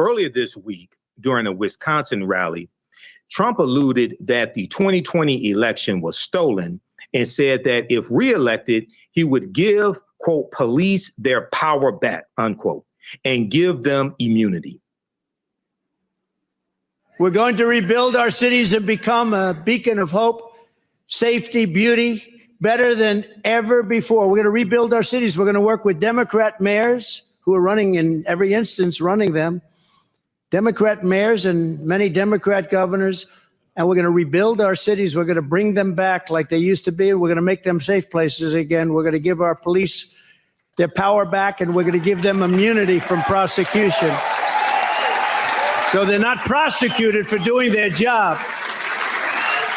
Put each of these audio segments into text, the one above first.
earlier this week during a Wisconsin rally, Trump alluded that the 2020 election was stolen and said that if reelected, he would give, quote, police their power back, unquote, and give them immunity. We're going to rebuild our cities and become a beacon of hope, safety, beauty, better than ever before. We're going to rebuild our cities. We're going to work with Democrat mayors who are running in every instance, running them, Democrat mayors and many Democrat governors. And we're going to rebuild our cities. We're going to bring them back like they used to be. We're going to make them safe places again. We're going to give our police their power back, and we're going to give them immunity from prosecution. So they're not prosecuted for doing their job.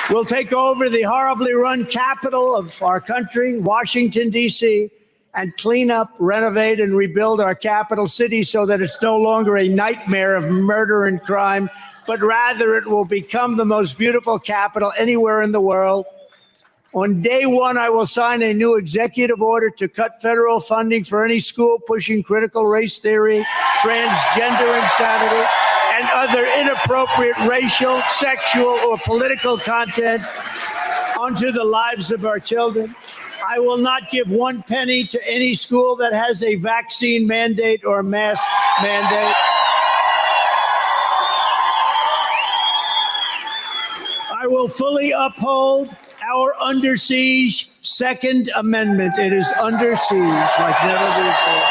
We'll take over the horribly run capital of our country, Washington, D.C., and clean up, renovate, and rebuild our capital city so that it's no longer a nightmare of murder and crime, but rather it will become the most beautiful capital anywhere in the world. On day one, I will sign a new executive order to cut federal funding for any school pushing critical race theory, transgender insanity, and other inappropriate racial, sexual, or political content onto the lives of our children. I will not give one penny to any school that has a vaccine mandate or mask mandate. I will fully uphold our under siege Second Amendment. It is under siege like never before.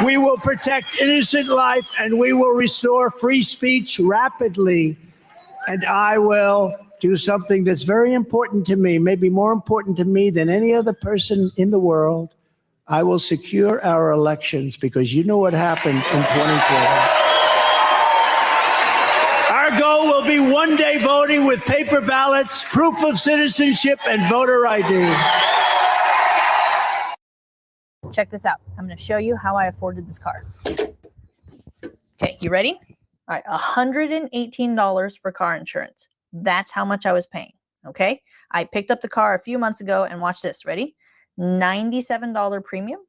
We will protect innocent life and we will restore free speech rapidly. And I will do something that's very important to me, maybe more important to me than any other person in the world. I will secure our elections because you know what happened in 2012. Our goal will be one-day voting with paper ballots, proof of citizenship, and voter ID. Check this out. I'm going to show you how I afforded this car. Okay, you ready? All right, $118 for car insurance. That's how much I was paying, okay? I picked up the car a few months ago, and watch this. Ready? $97 premium,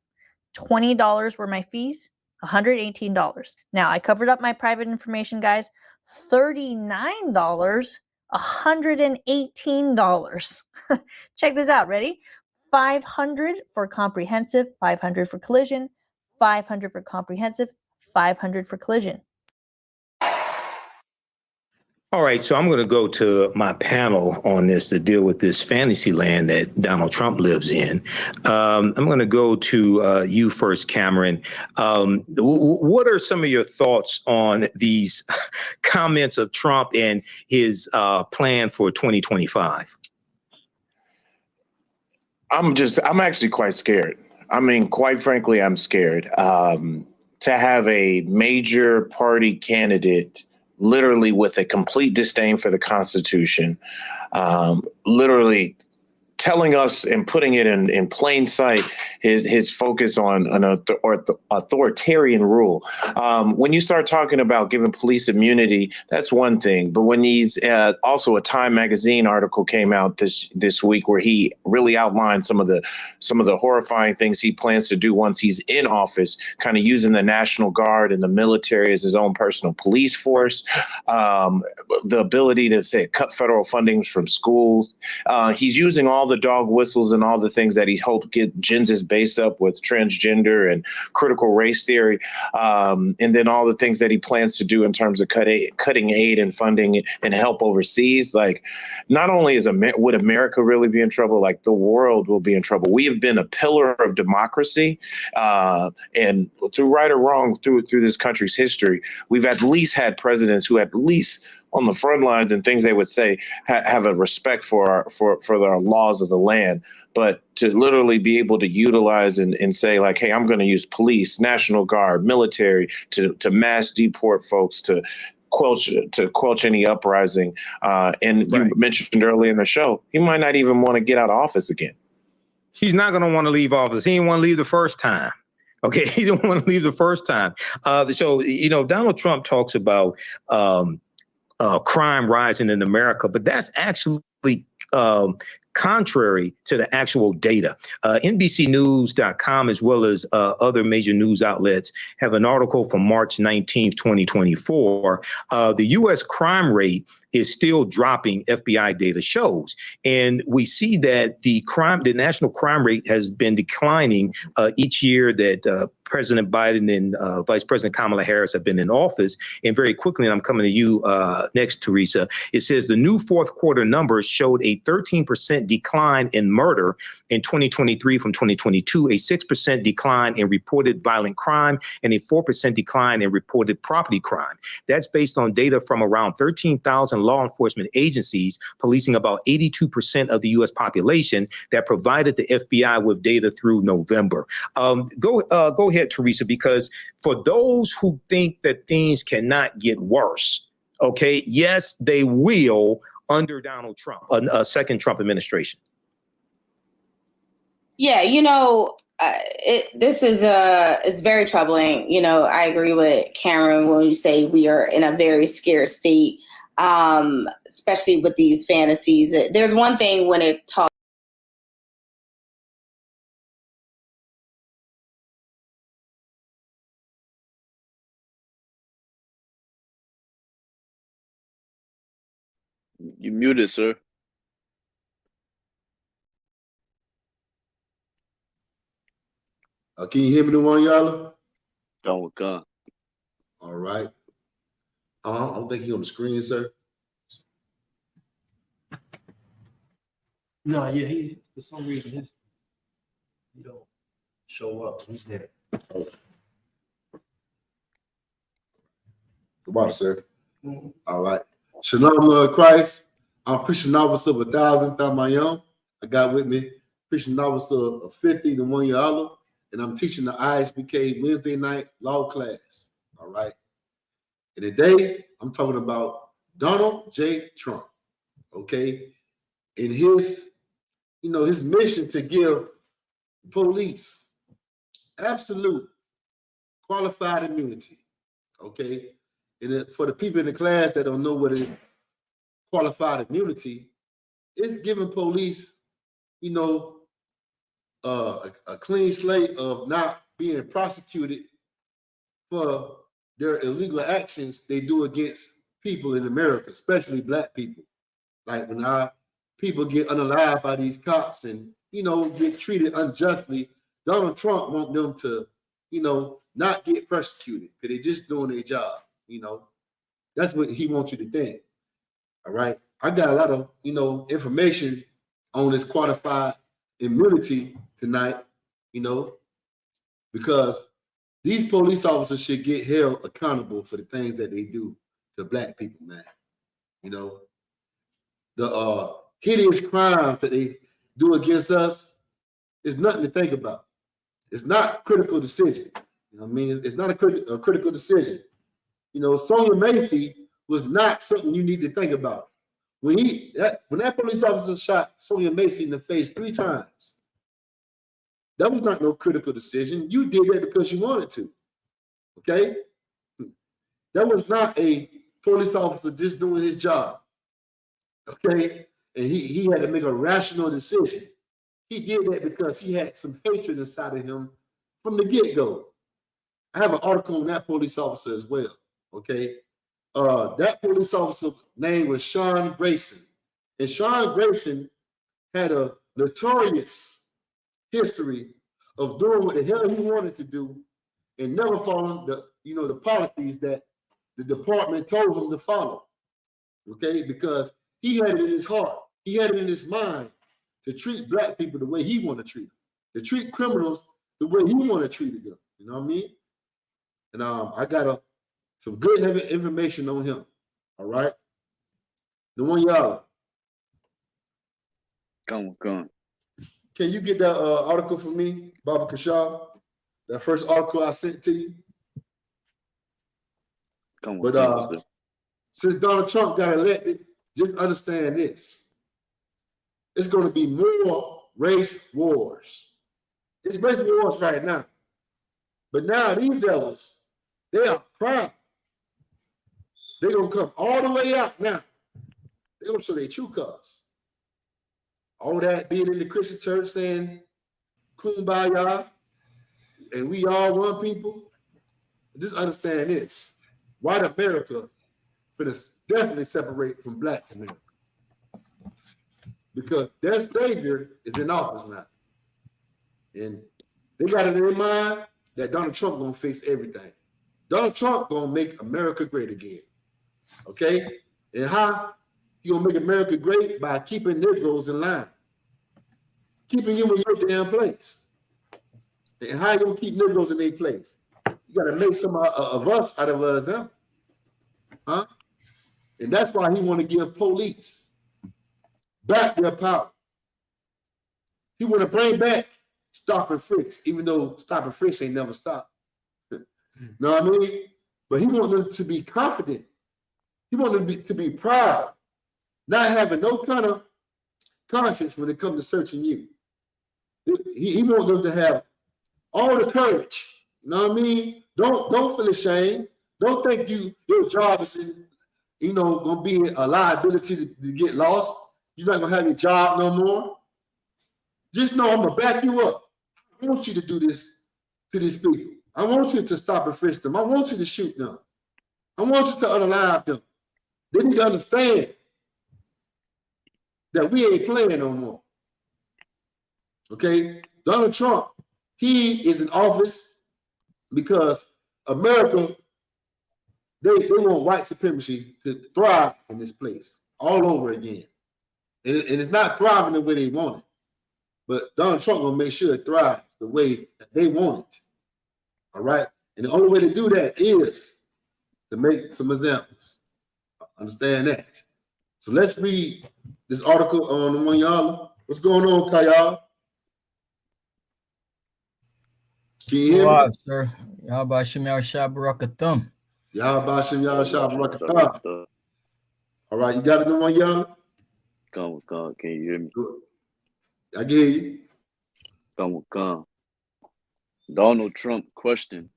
$20 were my fees, $118. Now, I covered up my private information, guys. $39, $118. Check this out. Ready? $500 for comprehensive, $500 for collision, $500 for comprehensive, $500 for collision. All right, so I'm going to go to my panel on this to deal with this fantasy land that Donald Trump lives in. I'm going to go to you first, Cameron. What are some of your thoughts on these comments of Trump and his plan for 2025? I'm actually quite scared. I mean, quite frankly, I'm scared to have a major party candidate literally with a complete disdain for the Constitution, literally telling us and putting it in plain sight his focus on an authoritarian rule. When you start talking about giving police immunity, that's one thing. But when he's also a Time magazine article came out this week where he really outlined some of the horrifying things he plans to do once he's in office, kind of using the National Guard and the military as his own personal police force, the ability to say cut federal funding from schools. He's using all the dog whistles and all the things that he hoped gins his base up with transgender and critical race theory, and then all the things that he plans to do in terms of cutting aid and funding and help overseas. Like, not only would America really be in trouble, like the world will be in trouble. We have been a pillar of democracy, and through right or wrong through this country's history, we've at least had presidents who at least on the front lines and things they would say have a respect for our laws of the land. But to literally be able to utilize and say like, hey, I'm going to use police, National Guard, military to mass deport folks, to quench any uprising. And right. You mentioned earlier in the show, he might not even want to get out of office again. He's not going to want to leave office. He didn't want to leave the first time. Okay, he didn't want to leave the first time. So, Donald Trump talks about crime rising in America, but that's actually contrary to the actual data. NBCnews.com, as well as other major news outlets, have an article from March 19th, 2024. The U.S. crime rate is still dropping, FBI data shows. And we see that the national crime rate has been declining each year that President Biden and Vice President Kamala Harris have been in office. And very quickly, and I'm coming to you next, Teresa, it says the new fourth quarter numbers showed a 13% decline in murder in 2023 from 2022, a 6% decline in reported violent crime, and a 4% decline in reported property crime. That's based on data from around 13,000 law enforcement agencies, policing about 82% of the U.S. population, that provided the FBI with data through November. Go ahead, Teresa, because for those who think that things cannot get worse, okay, yes, they will under Donald Trump, a second Trump administration. Yeah, this is very troubling. I agree with Cameron when you say we are in a very scared state, especially with these fantasies. There's one thing when it talks. You muted, sir. Can you hear me, the one y'all? Come. All right. I don't think he's on the screen, sir. No, yeah, he's for some reason he don't show up. He's there. Good morning, sir. Mm-hmm. All right. Shalom, Christ. I'm preaching officer of 1,000, Thamayam. I got with me preaching officer of 50, the one y'all, and I'm teaching the ISBK Wednesday night law class. All right. And today I'm talking about Donald J. Trump. Okay. And his mission to give police absolute qualified immunity. Okay. And for the people in the class that don't know what is qualified immunity, it's giving police, a clean slate of not being prosecuted for their illegal actions they do against people in America, especially Black people. Like when our people get unalived by these cops and, get treated unjustly, Donald Trump wants them to, not get persecuted because they're just doing their job. That's what he wants you to think. All right. I got a lot of, information on this qualified immunity tonight, because these police officers should get held accountable for the things that they do to Black people, man. The hideous crimes that they do against us is nothing to think about. It's not a critical decision. It's not a critical decision. Sonia Macy was not something you need to think about. When that police officer shot Sonia Macy in the face 3 times, that was not no critical decision. You did that because you wanted to. Okay? That was not a police officer just doing his job. Okay? And he had to make a rational decision. He did that because he had some hatred inside of him from the get-go. I have an article on that police officer as well. Okay? That police officer's name was Sean Grayson. And Sean Grayson had a notorious history of doing what the hell he wanted to do and never following the policies that the department told him to follow. Okay, because he had it in his heart, he had it in his mind to treat Black people the way he want to treat them, to treat criminals the way he want to treat them. You know what I mean? And I got some good information on him. All right, the one y'all. Come. Can you get that article for me, Baba Kashaw? That first article I sent to you. But since Donald Trump got elected, just understand this. It's going to be more race wars. It's race wars right now. But now these devils, they are proud. They're going to come all the way out now. They're going to show their true colors. all that being in the Christian church saying kumbaya and we all one people. Just understand this. White America will definitely separate from Black America. Because their savior is in office now. And they got it in their mind that Donald Trump gonna fix everything. Donald Trump gonna make America great again. Okay? And how he gonna make America great? By keeping Negroes in line. Keeping you in your damn place. And how you gonna keep Negroes in their place? You gotta make some of us out of us, huh? Huh? And that's why he want to give police back their power. He want to bring back stop and frisk, even though stop and frisk ain't never stopped. Know what I mean? But he want them to be confident. He want them to be proud, not having no kind of conscience when it comes to searching you. He want them to have all the courage. You know what I mean? Don't feel ashamed. Don't think your job is gonna be a liability to get lost. You're not gonna have your job no more. Just know I'm gonna back you up. I want you to do this to these people. I want you to stop and frisk them. I want you to shoot them. I want you to unalive them. They need to understand that we ain't playing no more. Okay? Donald Trump, he is in office because America, they want white supremacy to thrive in this place all over again. And it's not thriving the way they want it. But Donald Trump gonna make sure it thrives the way that they want it. All right? And the only way to do that is to make some examples. Understand that. So let's read this article on the one y'all. What's going on, Kayal? Can you hear me? Sir. Yahba Shem Yahshua Barakathum. Yahba Shem Yahshua Barakathum. All right, you got it on one y'all? Come, can you hear me? I can hear you. Come. Donald Trump questioned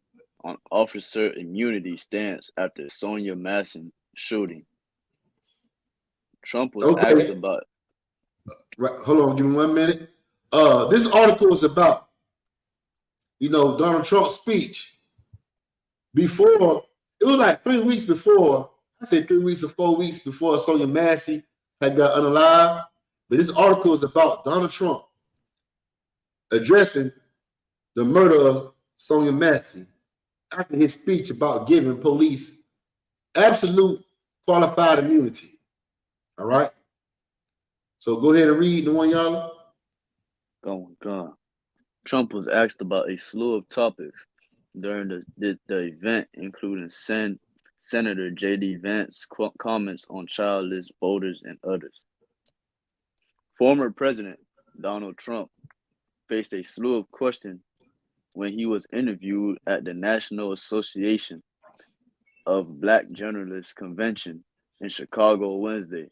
on officer immunity stance after Sonia Masson shooting. Trump was asked about. Right, hold on, give me 1 minute. This article is about, Donald Trump's speech. Before, it was like 3 weeks before, I say 3 weeks or 4 weeks before Sonia Massey had got unalive. But this article is about Donald Trump addressing the murder of Sonia Massey after his speech about giving police absolute qualified immunity. All right? So go ahead and read the one, y'all. Go. Trump was asked about a slew of topics during the event, including Senator J.D. Vance's comments on childless voters and others. Former President Donald Trump faced a slew of questions when he was interviewed at the National Association of Black Journalists Convention in Chicago Wednesday.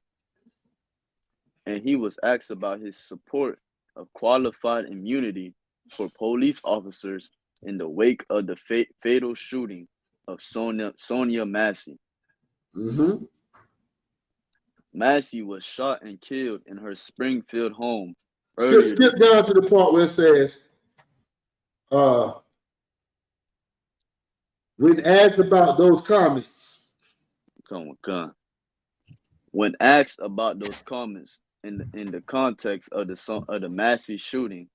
And he was asked about his support of qualified immunity for police officers in the wake of the fatal shooting of Sonia Massey. Mm-hmm. Massey was shot and killed in her Springfield home. Skip down to the part where it says, when asked about those comments. When asked about those comments in the context of the Massey shooting,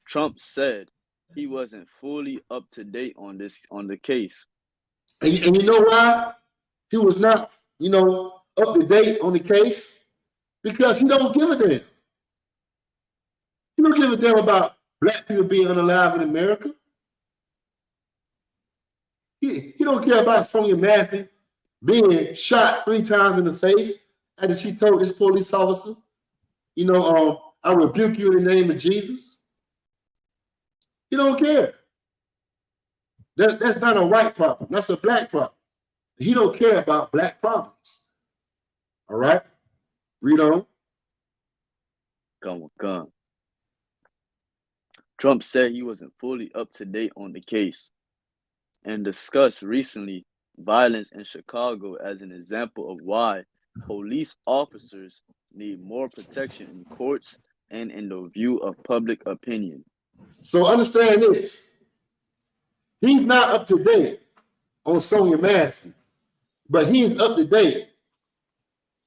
Trump said he wasn't fully up to date on the case. And you know why he was not, up to date on the case? Because he don't give a damn. He don't give a damn about black people being unalive in America. He don't care about Sonia Massey being shot 3 times in the face after she told this police officer, I rebuke you in the name of Jesus. He don't care. That's not a white problem. That's a black problem. He don't care about black problems. All right? Read on. Come. Trump said he wasn't fully up to date on the case and discussed recently violence in Chicago as an example of why police officers need more protection in courts and in the view of public opinion. So understand this. He's not up to date on Sonia Massey, but he's up to date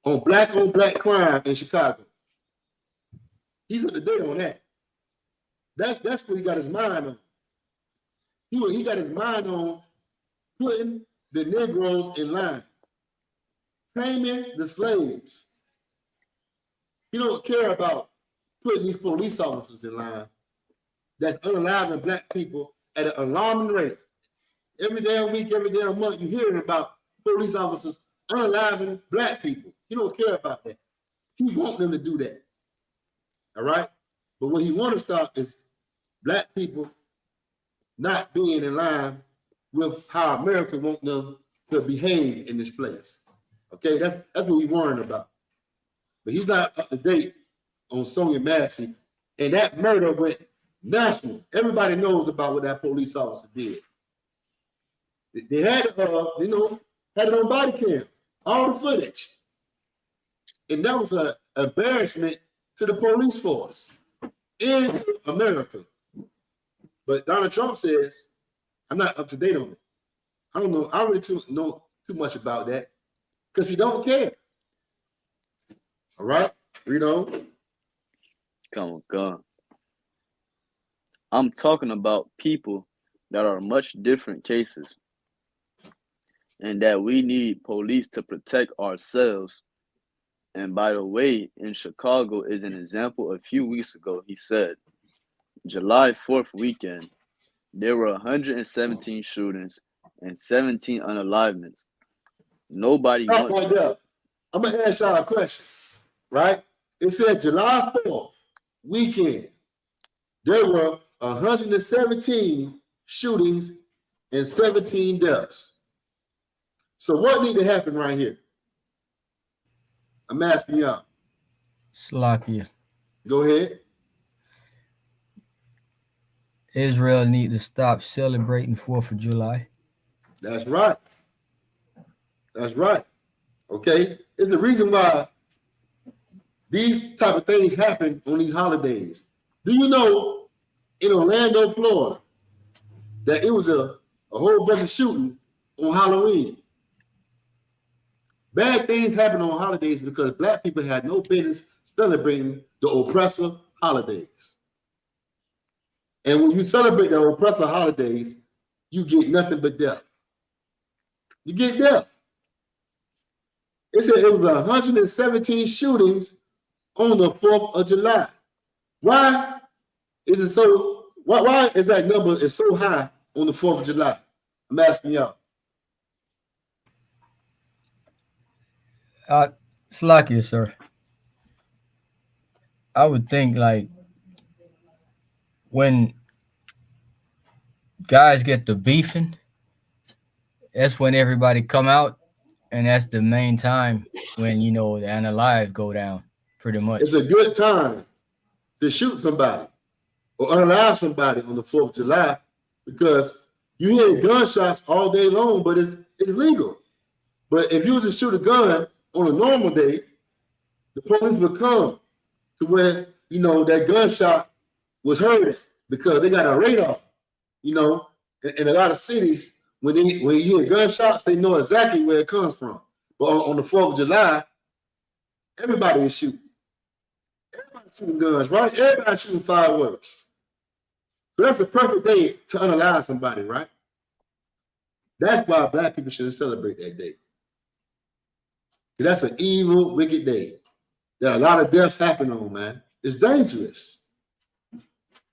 on black crime in Chicago. He's up to date on that. That's what he got his mind on. He got his mind on putting the Negroes in line, taming the slaves. He don't care about putting these police officers in line that's unaliving black people at an alarming rate. Every damn week, every damn month, you're hearing about police officers unaliving black people. He don't care about that. He wants them to do that. All right? But what he wants to stop is black people not being in line with how America wants them to behave in this place. Okay, that's what he's worrying about. But he's not up to date on Sonia Massey, and that murder went national. Everybody knows about what that police officer did. They had had it on body cam, all the footage, and that was an embarrassment to the police force and to America. But Donald Trump says, I'm not up to date on it. I don't know. I don't really know too much about that because he don't care. All right? Read on. Come on, God. I'm talking about people that are much different cases and that we need police to protect ourselves. And by the way, in Chicago is an example. A few weeks ago, he said, July 4th weekend, there were 117 shootings and 17 unalivements. Nobody Stop wants... right there. I'm going to ask y'all a question, right? It said July 4th weekend, there were 117 shootings and 17 deaths. So what need to happen right here? I'm asking y'all. Slakia. Go ahead. Israel need to stop celebrating 4th of July. That's right. That's right. Okay? It's the reason why these type of things happen on these holidays. Do you know in Orlando, Florida, that it was a whole bunch of shooting on Halloween? Bad things happen on holidays because black people had no business celebrating the oppressor holidays. And when you celebrate the oppressor holidays, you get nothing but death. You get death. It said it was 117 shootings on the 4th of July. Why is it so? Why is that number is so high on the 4th of July? I'm asking y'all. Slakia, sir. I would think like when guys get to beefing, that's when everybody come out, and that's the main time when the unalive go down. Pretty much, it's a good time to shoot somebody or unalive somebody on the 4th of July because you hear gunshots all day long, but it's legal. But if you was to shoot a gun on a normal day, the police would come to where that gunshot was heard because they got a radar. In a lot of cities, when you hear gunshots, they know exactly where it comes from. But on the 4th of July, everybody is shooting. Everybody's shooting guns, right? Everybody's shooting fireworks. So that's a perfect day to unalive somebody, right? That's why black people shouldn't celebrate that day. That's an evil, wicked day. There are a lot of deaths happening on, man. It's dangerous.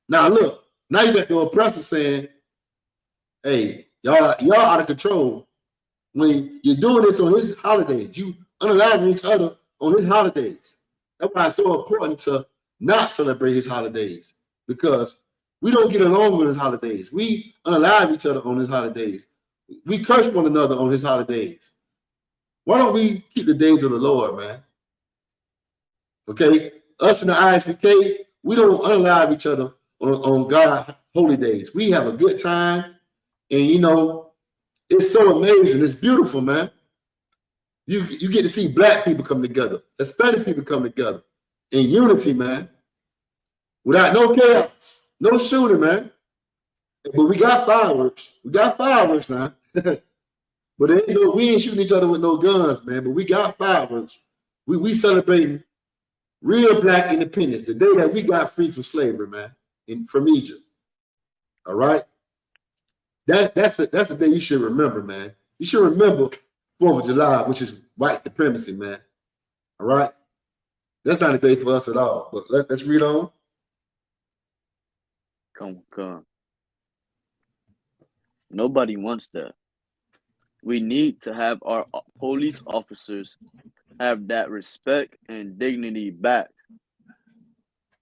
Now look, now you got the oppressor saying, hey, y'all out of control when you're doing this on his holidays. You unaliving each other on his holidays. That's why it's so important to not celebrate his holidays, because we don't get along with his holidays. We unalive each other on his holidays. We curse one another on his holidays. Why don't we keep the days of the Lord, man? Okay, us in the ISVK, we don't unalive each other on God's holy days. We have a good time, and it's so amazing. It's beautiful, man. You get to see black people come together, Hispanic people come together in unity, man. without no chaos, no shooting, man. But we got fireworks. We got fireworks now. But we ain't shooting each other with no guns, man. But we got fireworks. We celebrating real Black independence, the day that we got free from slavery, man, from Egypt. All right, that's the day you should remember, man. You should remember 4th of July, which is white supremacy, man. All right, that's not a day for us at all. But let's read on. Come. Nobody wants that. We need to have our police officers have that respect and dignity back.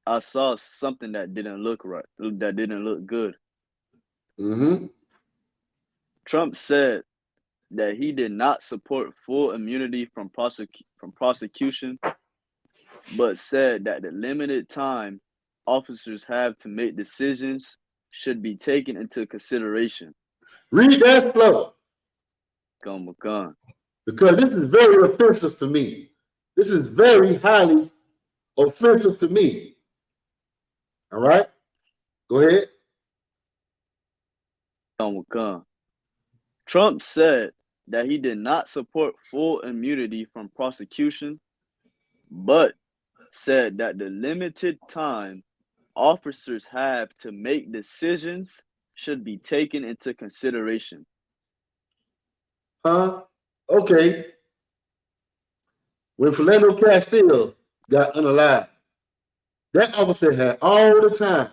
I saw something that didn't look right, that didn't look good. Mm-hmm. Trump said that he did not support full immunity from prosecution, but said that the limited time officers have to make decisions should be taken into consideration. Read that slow. Come. Because this is very offensive to me. This is very highly offensive to me. All right? Go ahead. Come. Trump said that he did not support full immunity from prosecution, but said that the limited time officers have to make decisions should be taken into consideration. Okay. When Philando Castile got unalived, that officer had all the time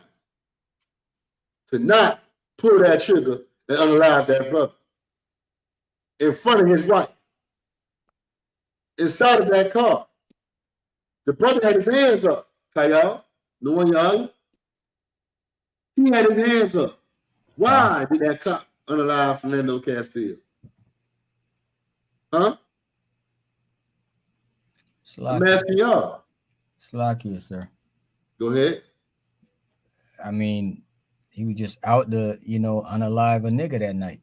to not pull that trigger and unalive that brother in front of his wife, inside of that car. The brother had his hands up, Kayal, no one y'all. He had his hands up. Why did that cop unalive Philando Castile? Huh? I'm asking y'all. Slacky, sir. Go ahead. I mean, he was just out to, unalive a nigga that night.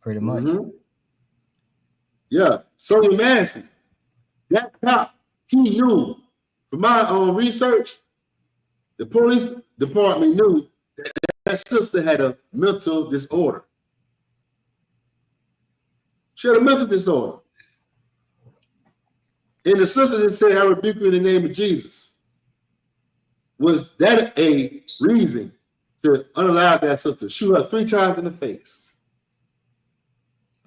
Pretty much. Mm-hmm. Yeah. Sonya Massey, that cop, he knew, from my own research, the police department knew that sister had a mental disorder. She had a mental disorder. And the sister that said, I rebuke you in the name of Jesus. Was that a reason to unalive that sister? Shoot her 3 times in the face.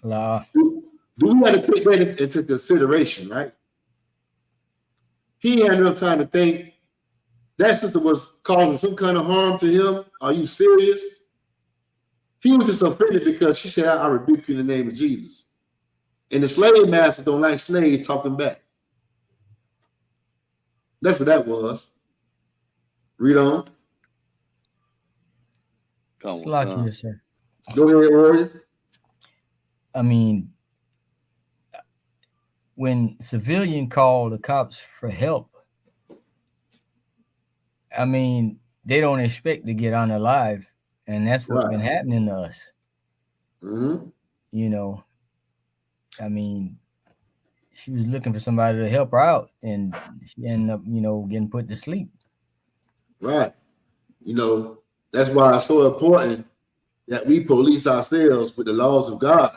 La. Do we have to take that into consideration, right? He had enough time to think that sister was causing some kind of harm to him. Are you serious? He was just offended because she said, I rebuke you in the name of Jesus. And the slave masters don't like slaves talking back. That's what that was. Read on. Slacky, sir. Go ahead, Ori. I mean, when civilian call the cops for help, I mean, they don't expect to get unalive, and that's what's been happening to us. Mm-hmm. I mean, she was looking for somebody to help her out, and she ended up, getting put to sleep. Right. That's why it's so important that we police ourselves with the laws of God.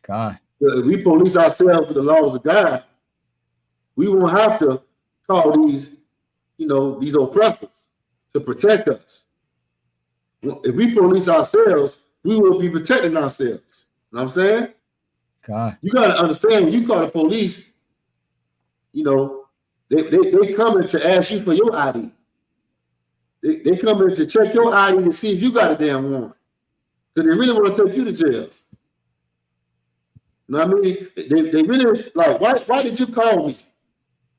God. If we police ourselves with the laws of God, we won't have to call these oppressors to protect us. If we police ourselves, we will be protecting ourselves. You know what I'm saying? God. You got to understand, when you call the police, they coming to ask you for your ID. They coming to check your ID to see if you got a damn warrant. Because they really want to take you to jail. You know what I mean? They really, like, why did you call me?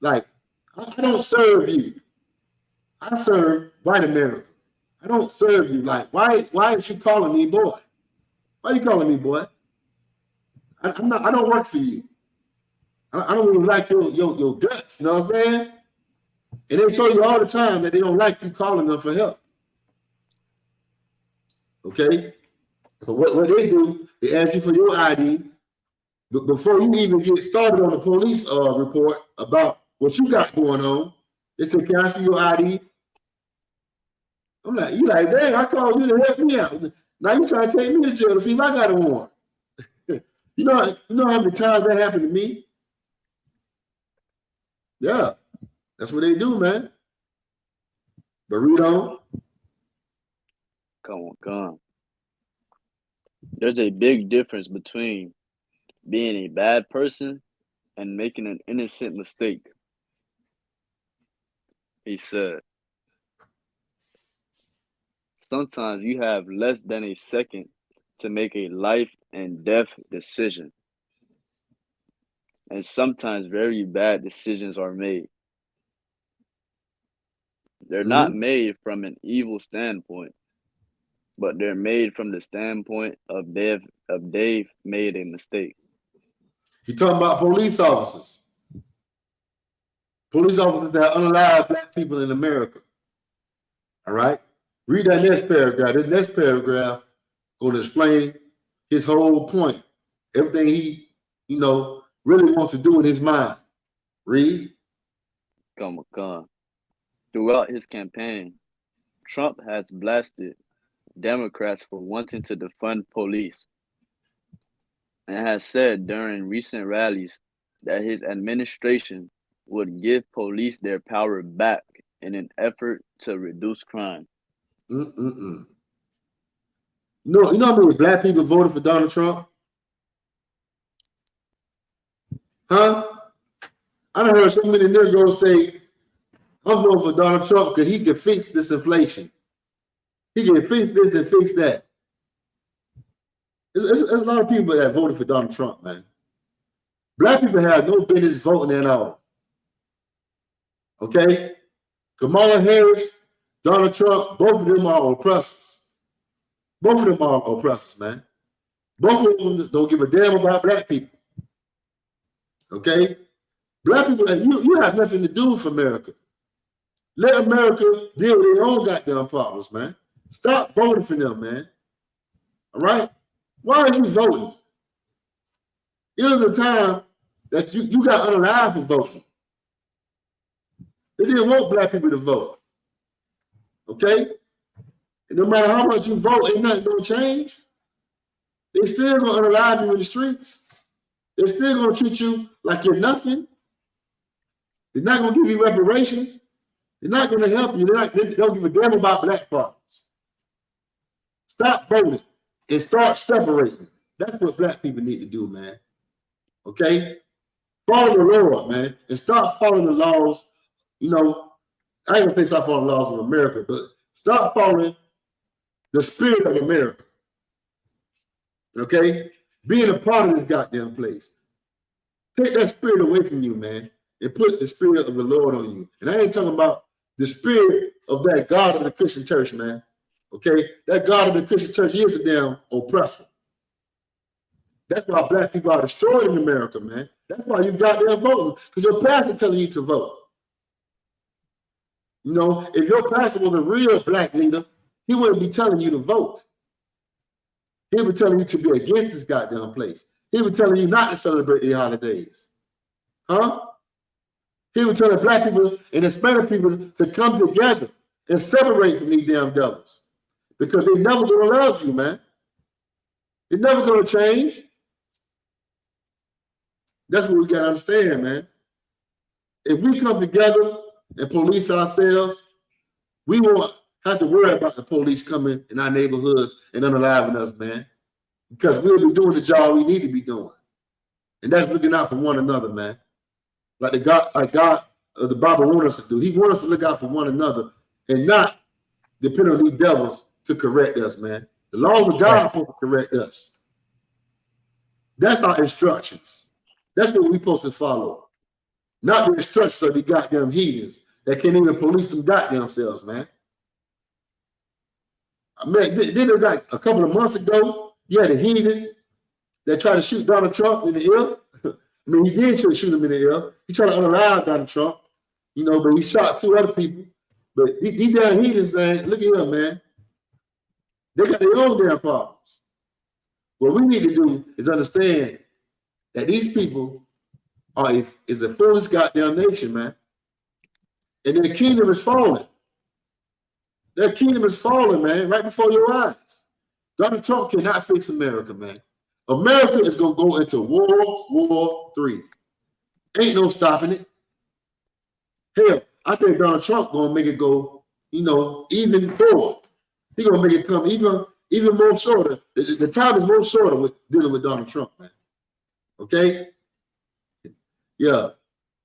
Like, I don't serve you. I serve white America. I don't serve you. Like, why is you calling me boy? Why are you calling me boy? I don't work for you. I don't even like your guts, you know what I'm saying? And they tell you all the time that they don't like you calling them for help. Okay? So what they do, they ask you for your ID. But before you even get started on the police report about what you got going on, they say, can I see your ID? I'm like, you like, dang, I called you to help me out. Now you trying to take me to jail to see if I got a warrant. You know how many times that happened to me? Yeah, that's what they do, man. But read on. Come on. There's a big difference between being a bad person and making an innocent mistake. He said, sometimes you have less than a second to make a life and death decision. And sometimes very bad decisions are made. They're not made from an evil standpoint, but they're made from the standpoint of they've made a mistake. He talking about police officers. Police officers that unalive black people in America. All right? Read that next paragraph. This next paragraph going to explain his whole point. Everything he, really wants to do in his mind. Read. Come on. Throughout his campaign, Trump has blasted Democrats for wanting to defund police and has said during recent rallies that his administration would give police their power back in an effort to reduce crime. You know how many black people voted for Donald Trump? Huh? I done heard so many Negroes say, I'm voting for Donald Trump because he can fix this inflation. He can fix this and fix that. There's a lot of people that voted for Donald Trump, man. Black people have no business voting at all. Okay? Kamala Harris, Donald Trump, both of them are oppressors. Both of them are oppressors, man. Both of them don't give a damn about black people. Okay? Black people, you have nothing to do with America. Let America deal with their own goddamn problems, man. Stop voting for them, man. All right? Why are you voting? It was a time that you got unalive for voting. They didn't want black people to vote. Okay? And no matter how much you vote, ain't nothing gonna change. They still gonna unalive you in the streets. They're still gonna treat you like you're nothing. They're not gonna give you reparations. They're not gonna help you. They don't give a damn about black problems. Stop voting and start separating. That's what black people need to do, man. Okay? Follow the Lord, man, and start following the laws. I ain't gonna say stop following the laws of America, but start following the spirit of America. Okay? Being a part of this goddamn place. Take that spirit away from you, man, and put the spirit of the Lord on you. And I ain't talking about the spirit of that God of the Christian church, man. Okay? That God of the Christian church is a damn oppressor. That's why black people are destroyed in America, man. That's why you got there voting, because your pastor telling you to vote. If your pastor was a real black leader, he wouldn't be telling you to vote. He would be telling you to be against this goddamn place. He would be telling you not to celebrate the holidays. Huh? He would tell the black people and Hispanic people to come together and separate from these damn devils. Because they're never gonna love you, man. They're never gonna change. That's what we gotta understand, man. If we come together and police ourselves, we won't have to worry about the police coming in our neighborhoods and unaliving us, man. Because we'll be doing the job we need to be doing. And that's looking out for one another, man. Like the Bible wants us to do. He wants us to look out for one another and not depend on these devils to correct us, man. The laws of God are supposed to correct us. That's our instructions. That's what we're supposed to follow. Not the instructions of the goddamn heathens that can't even police them goddamn selves, man. Then like a couple of months ago, you had a heathen that tried to shoot Donald Trump in the ear. He did shoot him in the ear. He tried to unalive Donald Trump, but he shot 2 other people. But these damn heathens, man, look at him, man. They got their own damn problems. What we need to do is understand that these people is a foolish goddamn nation, man. And their kingdom is falling. Their kingdom is falling, man, right before your eyes. Donald Trump cannot fix America, man. America is going to go into World War III. Ain't no stopping it. Hell, I think Donald Trump going to make it go, even more. He going to make it come even more shorter. The time is more shorter with dealing with Donald Trump, man. Okay? Yeah.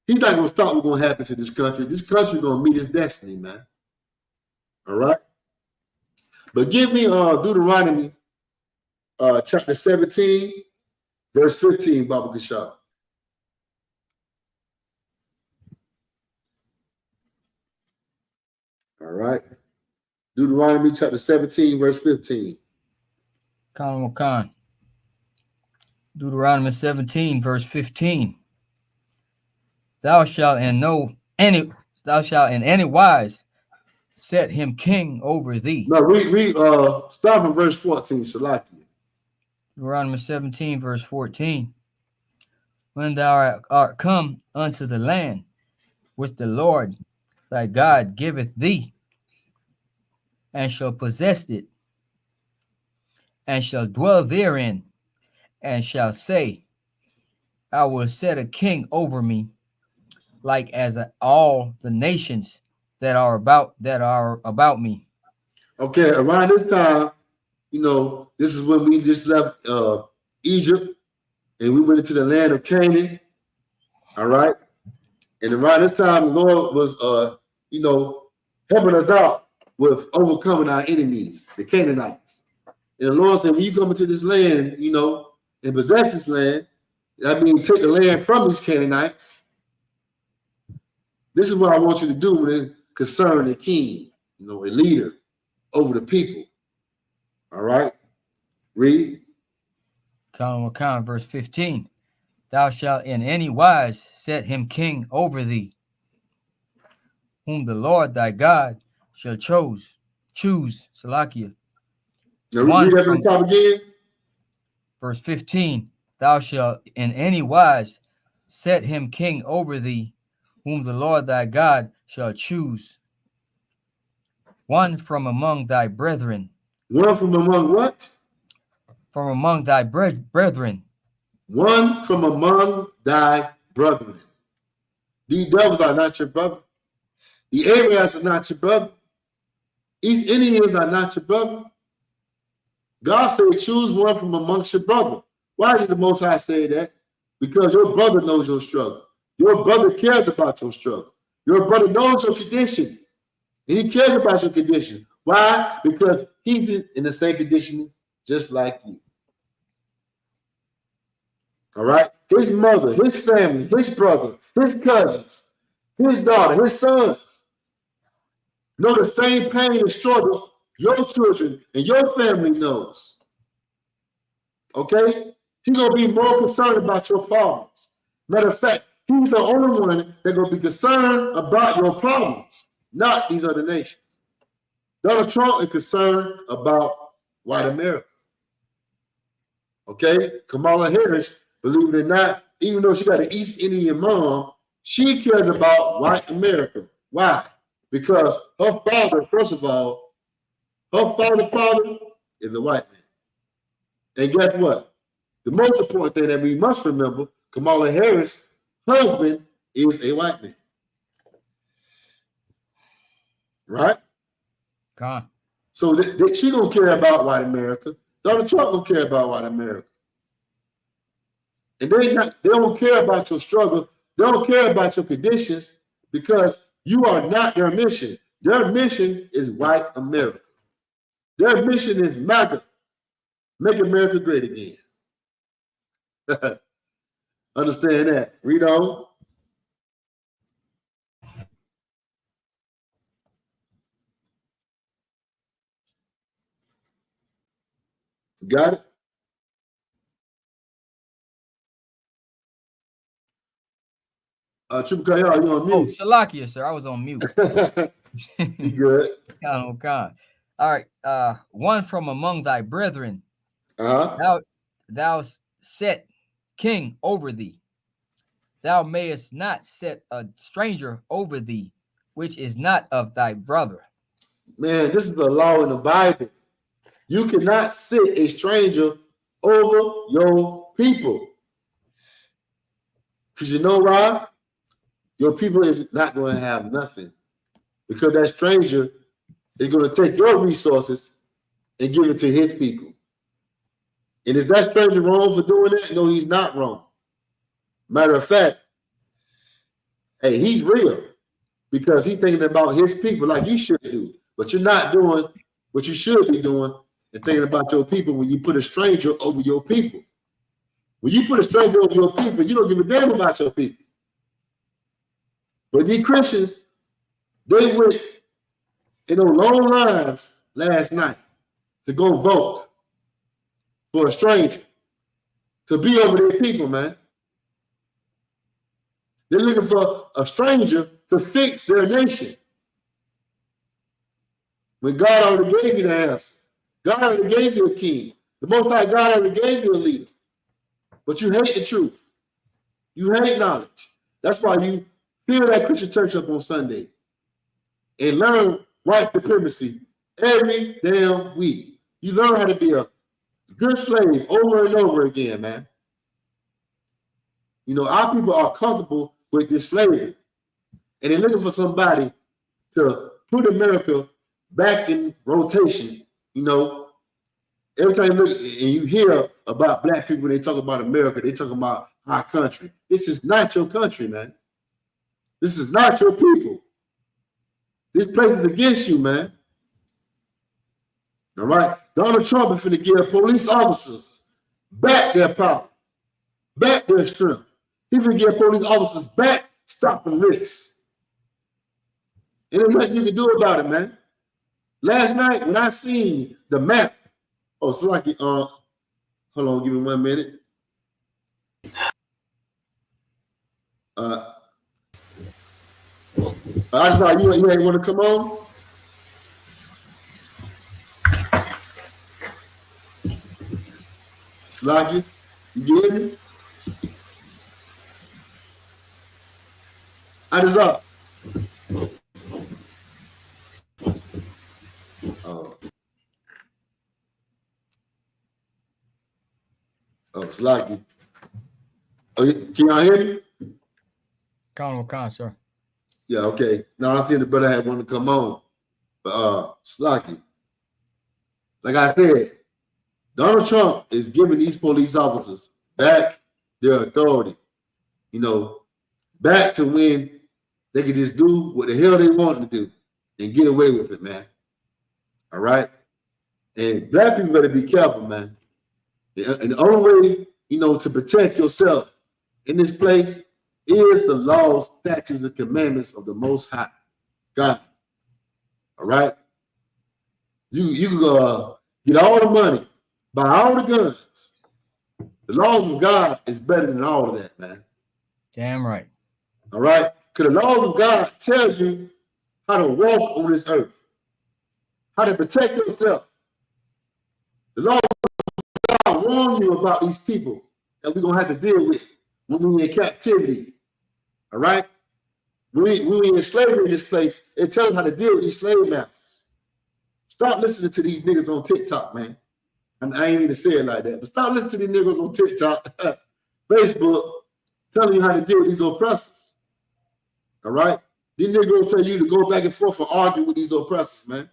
He's not going to stop what's going to happen to this country. This country going to meet its destiny, man. All right? But give me Deuteronomy chapter 17, verse 15, Baba Kashab. All right. Deuteronomy chapter 17, verse 15. Khan. Deuteronomy 17, verse 15. Thou shalt in any wise set him king over thee. No, read start from verse 14, Salaki. Deuteronomy 17, verse 14. When thou art come unto the land which the Lord thy God giveth thee, and shall possess it, and shall dwell therein, and shall say, I will set a king over me, like as all the nations that are about me. Okay, around this time, this is when we just left Egypt and we went into the land of Canaan. All right. And around this time, the Lord was helping us out with overcoming our enemies, the Canaanites. And the Lord said, when you come into this land, and possess this land, that means take the land from these Canaanites. This is what I want you to do when it concerns a king, a leader over the people. All right. Read. Khan, verse 15. Thou shalt in any wise set him king over thee, whom the Lord thy God shall choose, Salakia. Now read that from the top again. Verse 15. Thou shalt in any wise set him king over thee, whom the Lord thy God shall choose. One from among thy brethren. One from among what? From among thy brethren. One from among thy brethren. These devils are not your brother. The Arabians are not your brother. East Indians are not your brother. God said, choose one from amongst your brother. Why did the Most High say that? Because your brother knows your struggle. Your brother cares about your struggle. Your brother knows your condition. And he cares about your condition. Why? Because he's in the same condition just like you. All right? His mother, his family, his brother, his cousins, his daughter, his sons know the same pain and struggle your children and your family knows. Okay? He's going to be more concerned about your problems. Matter of fact, he's the only one that's going to be concerned about your problems, not these other nations. Donald Trump is concerned about white America. Okay? Kamala Harris, believe it or not, even though she got an East Indian mom, she cares about white America. Why? Because her father, first of all, her father is a white man. And guess what? The most important thing that we must remember, Kamala Harris' husband is a white man. Right? God. So she don't care about white America. Donald Trump don't care about white America. And they don't care about your struggle. They don't care about your conditions because you are not their mission. Their mission is white America. Their mission is MAGA. Make America great again. Understand that. Read on. Got it? Triple K, are you on mute? Oh, Salakia, sir. I was on mute. You good? God. All right. One from among thy brethren. Thou set king over thee. Thou mayest not set a stranger over thee, which is not of thy brother. Man, this is the law in the Bible. You cannot sit a stranger over your people. Because you know why? Your people is not going to have nothing. Because that stranger is going to take your resources and give it to his people. And is that stranger wrong for doing that? No, he's not wrong. Matter of fact, hey, he's real because he's thinking about his people like you should do. But you're not doing what you should be doing and thinking about your people when you put a stranger over your people. When you put a stranger over your people, you don't give a damn about your people. But these Christians, they went in those long lines last night to go vote for a stranger to be over their people, man. They're looking for a stranger to fix their nation. When God already gave you the answer. God already gave you a king. The Most High God already gave you a leader. But you hate the truth. You hate knowledge. That's why you fill that Christian church up on Sunday and learn white supremacy every damn week. You learn how to be a good slave over and over again, man. You know, our people are comfortable with this slavery. And they're looking for somebody to put America back in rotation. You know, every time you look and you hear about black people, they talk about America, they talk about our country. This is not your country, man. This is not your people. This place is against you, man. All right? Donald Trump is finna give police officers back their power, back their strength. He's finna give police officers back stopping risks. And there's nothing you can do about it, man. Last night, when I seen the map, oh, so like, hold on, give me 1 minute. I just thought you ain't want to come on. Lucky, you get me? I just up. It's lucky. Oh, can y'all hear me? Con, sir. Yeah, okay. Now I see the brother had wanted to come on. But Slocky. Like I said, Donald Trump is giving these police officers back their authority. You know, back to when they could just do what the hell they want to do and get away with it, man. All right? And black people better be careful, man. And the only way, you know, to protect yourself in this place is the laws, statutes, and commandments of the Most High God. All right? You can go get all the money, buy all the guns. The laws of God is better than all of that, man. Damn right. All right? Because the laws of God tells you how to walk on this earth, how to protect yourself. The laws of God warn you about these people that we're going to have to deal with when we're in captivity. All right? When we're in slavery in this place, it tells us how to deal with these slave masters. Stop listening to these niggas on TikTok, man. And I ain't even say it like that, but stop listening to these niggas on TikTok, Facebook, telling you how to deal with these oppressors. All right? These niggas tell you to go back and forth and argue with these oppressors, man.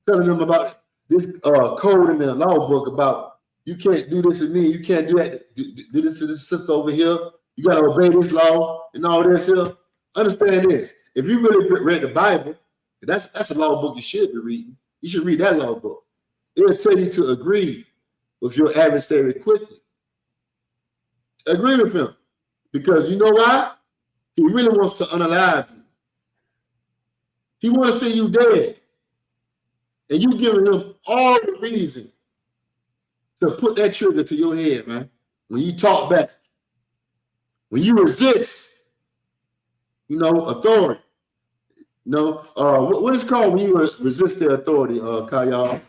Telling them about this code in the law book about you can't do this to me, you can't do that, do this to this sister over here. You got to obey this law and all this here. Understand this. If you really read the Bible, that's a law book you should be reading. You should read that law book. It'll tell you to agree with your adversary quickly. Agree with him. Because you know why? He really wants to unalive you. He wants to see you dead. And you giving him all the reason to put that trigger to your head, man. When you talk back. When you resist, you know, authority. You know, what is it called when you resist their authority, Kyle?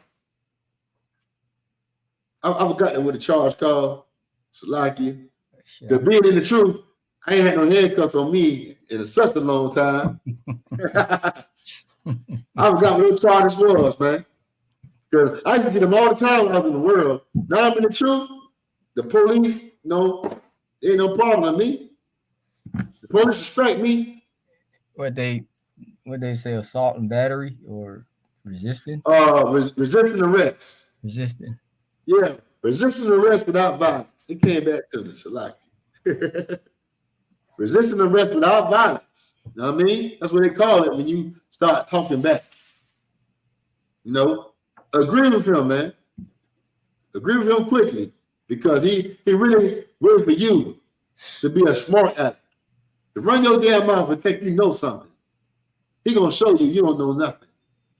I forgot what the charge called. Salaki. The being in the truth, I ain't had no handcuffs on me in such a long time. I forgot what those charges was, man. Because I used to get them all the time when I was in the world. Now I'm in the truth. The police, no, ain't no problem with me. The police respect me. What they say, assault and battery or resisting? Resisting arrest. Resisting. Yeah, resisting arrest without violence. It came back to me, Shalaki. Resisting arrest without violence. You know what I mean? That's what they call it when you start talking back. You know, agree with him, man. Agree with him quickly because he really waiting for you to be a smart aleck. To run your damn mouth and think you know something. He gonna show you don't know nothing.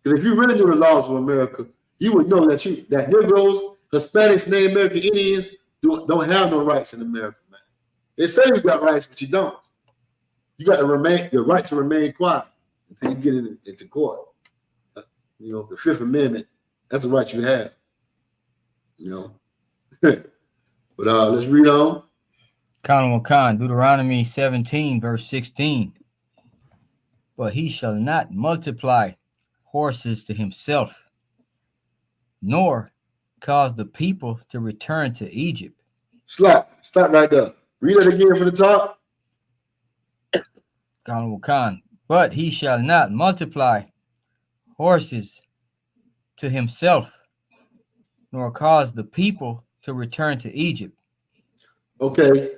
Because if you really knew the laws of America, you would know that Negroes, Hispanics, Native American Indians don't have no rights in America, man. They say you got rights, but you don't. You got your right to remain quiet until you get into court. You know, the Fifth Amendment, that's the right you have. You know. But let's read on. Khan, Deuteronomy 17, verse 16. But he shall not multiply horses to himself, nor cause the people to return to Egypt. Stop right there. Read it again from the top. Khan, but he shall not multiply horses to himself, nor cause the people to return to Egypt. Okay.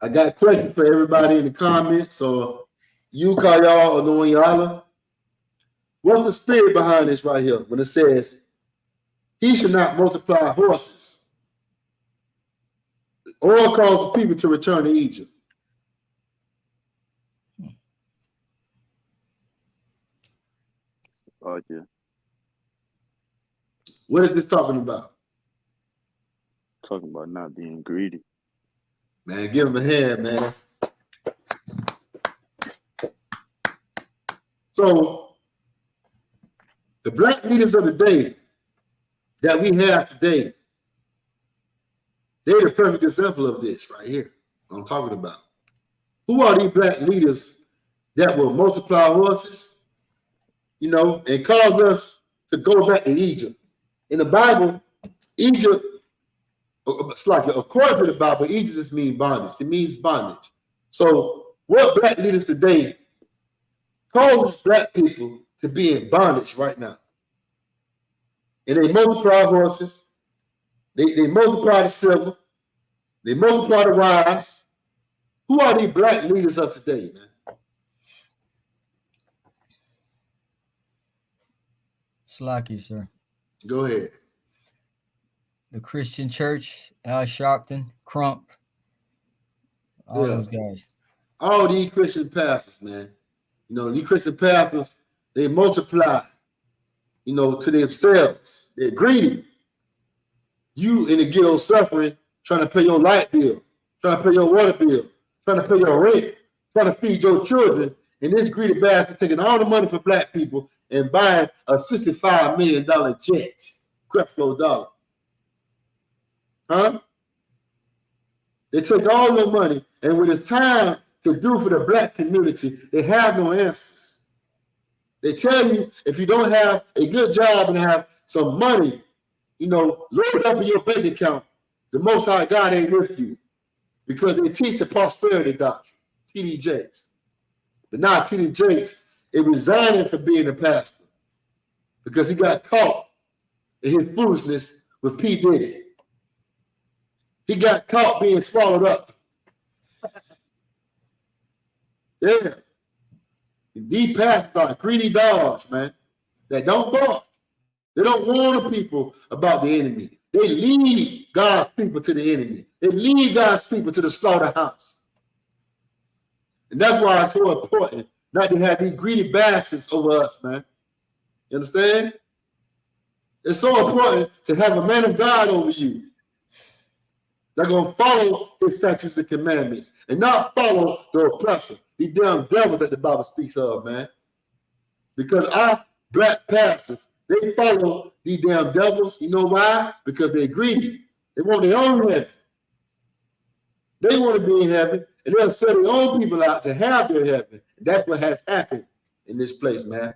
I got a question for everybody in the comments, or you, Kayal, or Noyala. What's the spirit behind this right here when it says, he should not multiply horses or cause the people to return to Egypt? Yeah. What is this talking about? Talking about not being greedy. Man, give him a hand, man. So, the black leaders of the day that we have today, they're the perfect example of this right here. I'm talking about. Who are these black leaders that will multiply horses, you know, and cause us to go back to Egypt? In the Bible, Egypt, it's like according to the Bible, Egypt just means bondage. It means bondage. So what black leaders today causes black people to be in bondage right now? And they multiply horses, they multiply the silver, they multiply the wives. Who are these black leaders of today, man? Slacky, sir. Go ahead. The Christian Church, Al Sharpton, Crump, all those guys. All these Christian pastors, man. You know, these Christian pastors, they multiply, you know, to themselves. They're greedy. You in the ghetto suffering, trying to pay your light bill, trying to pay your water bill, trying to pay your rent, trying to feed your children, and this greedy bastard taking all the money for black people and buying a $65 million jet, Creflo Dollar. Huh? They take all your money, and when it's time to do for the black community, they have no answers. They tell you if you don't have a good job and have some money, you know, load up in your bank account, the Most High God ain't with you, because they teach the prosperity doctrine, T.D. Jakes. But now T.D. Jakes is resigning for being a pastor because he got caught in his foolishness with P. Diddy. He got caught being swallowed up. Yeah. These pastors are greedy dogs, man, that don't bark. They don't warn the people about the enemy. They lead God's people to the enemy. They lead God's people to the slaughterhouse. And that's why it's so important not to have these greedy bastards over us, man. You understand? It's so important to have a man of God over you. They're going to follow his statutes and commandments and not follow the oppressor. These damn devils that the Bible speaks of, man. Because our black pastors, they follow these damn devils. You know why? Because they're greedy. They want their own heaven. They want to be in heaven, and they'll sell their own people out to have their heaven. And that's what has happened in this place, man.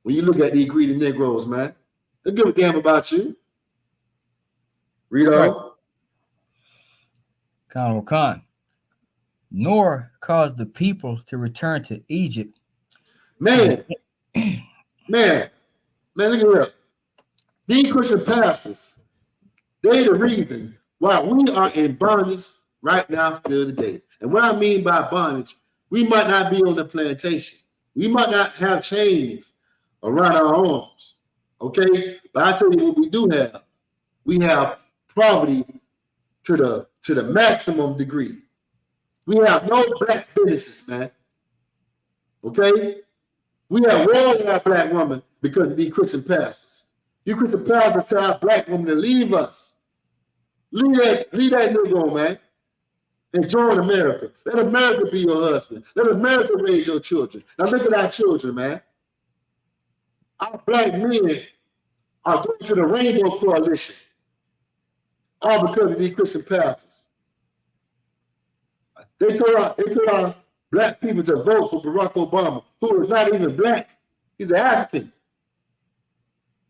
when you look at these greedy Negroes, man. They give a damn about you. Read on. Right. Colonel Khan. Nor cause the people to return to Egypt. Man, man, look at that. These Christian pastors, they the reason why we are in bondage right now still today. And what I mean by bondage, we might not be on the plantation. We might not have chains around our arms. Okay? But I tell you what we do have. We have poverty to the maximum degree. We have no black businesses, man. Okay? We have war with our black women because of these Christian pastors. You Christian pastors tell our black women to leave us. Leave that Negro, man, and join America. Let America be your husband. Let America raise your children. Now look at our children, man. Our black men are going to the Rainbow Coalition, all because of these Christian pastors. They told our black people to vote for Barack Obama, who is not even black. He's an African.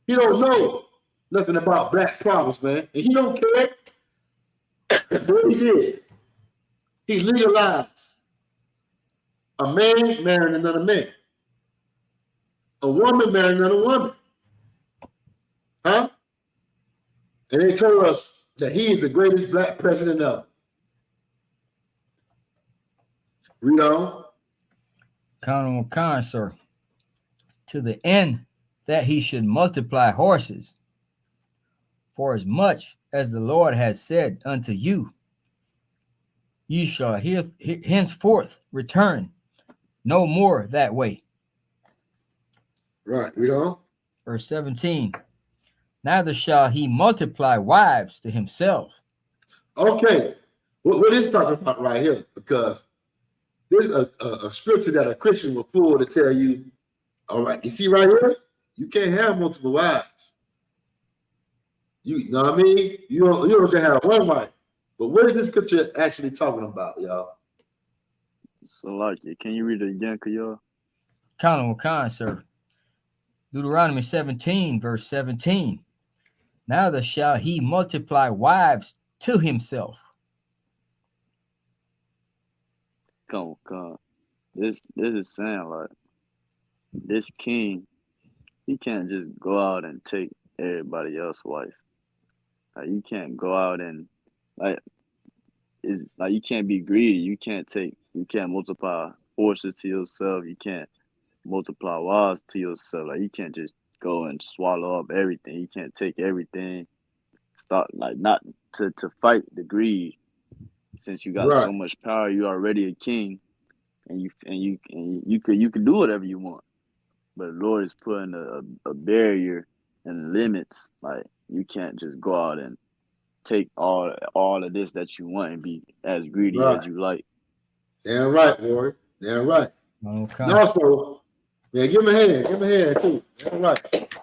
He don't know nothing about black problems, man. And he don't care. What he did, he legalized a man marrying another man. A woman marrying another woman. Huh? And they told us that he is the greatest black president ever. Read on. Colonel Khan, sir. To the end that he should multiply horses, for as much as the Lord has said unto you, you shall henceforth return no more that way. Right, read on. Verse 17. Neither shall he multiply wives to himself. Okay, what is talking about right here? Because there's a scripture that a Christian will pull to tell you, all right, you see right here, you can't have multiple wives. You know what I mean? You don't have one wife. But what is this scripture actually talking about, y'all? So like it. Can you read it again, Kayal? Colonel Khan, sir. Deuteronomy 17, verse 17. Neither shall he multiply wives to himself. Come on. This is saying like this king, he can't just go out and take everybody else's wife. Like you can't go out and like you can't be greedy. You can't multiply horses to yourself. You can't multiply wives to yourself. Like you can't just go and swallow up everything. You can't take everything. Start like not to fight the greed. Since you got so much power, you're already a king, and you can do whatever you want. But the Lord is putting a barrier and limits. Like you can't just go out and take all of this that you want and be as greedy as you like. Damn right, Warren. Damn right. Okay. And also, man, give him a hand too. Damn right.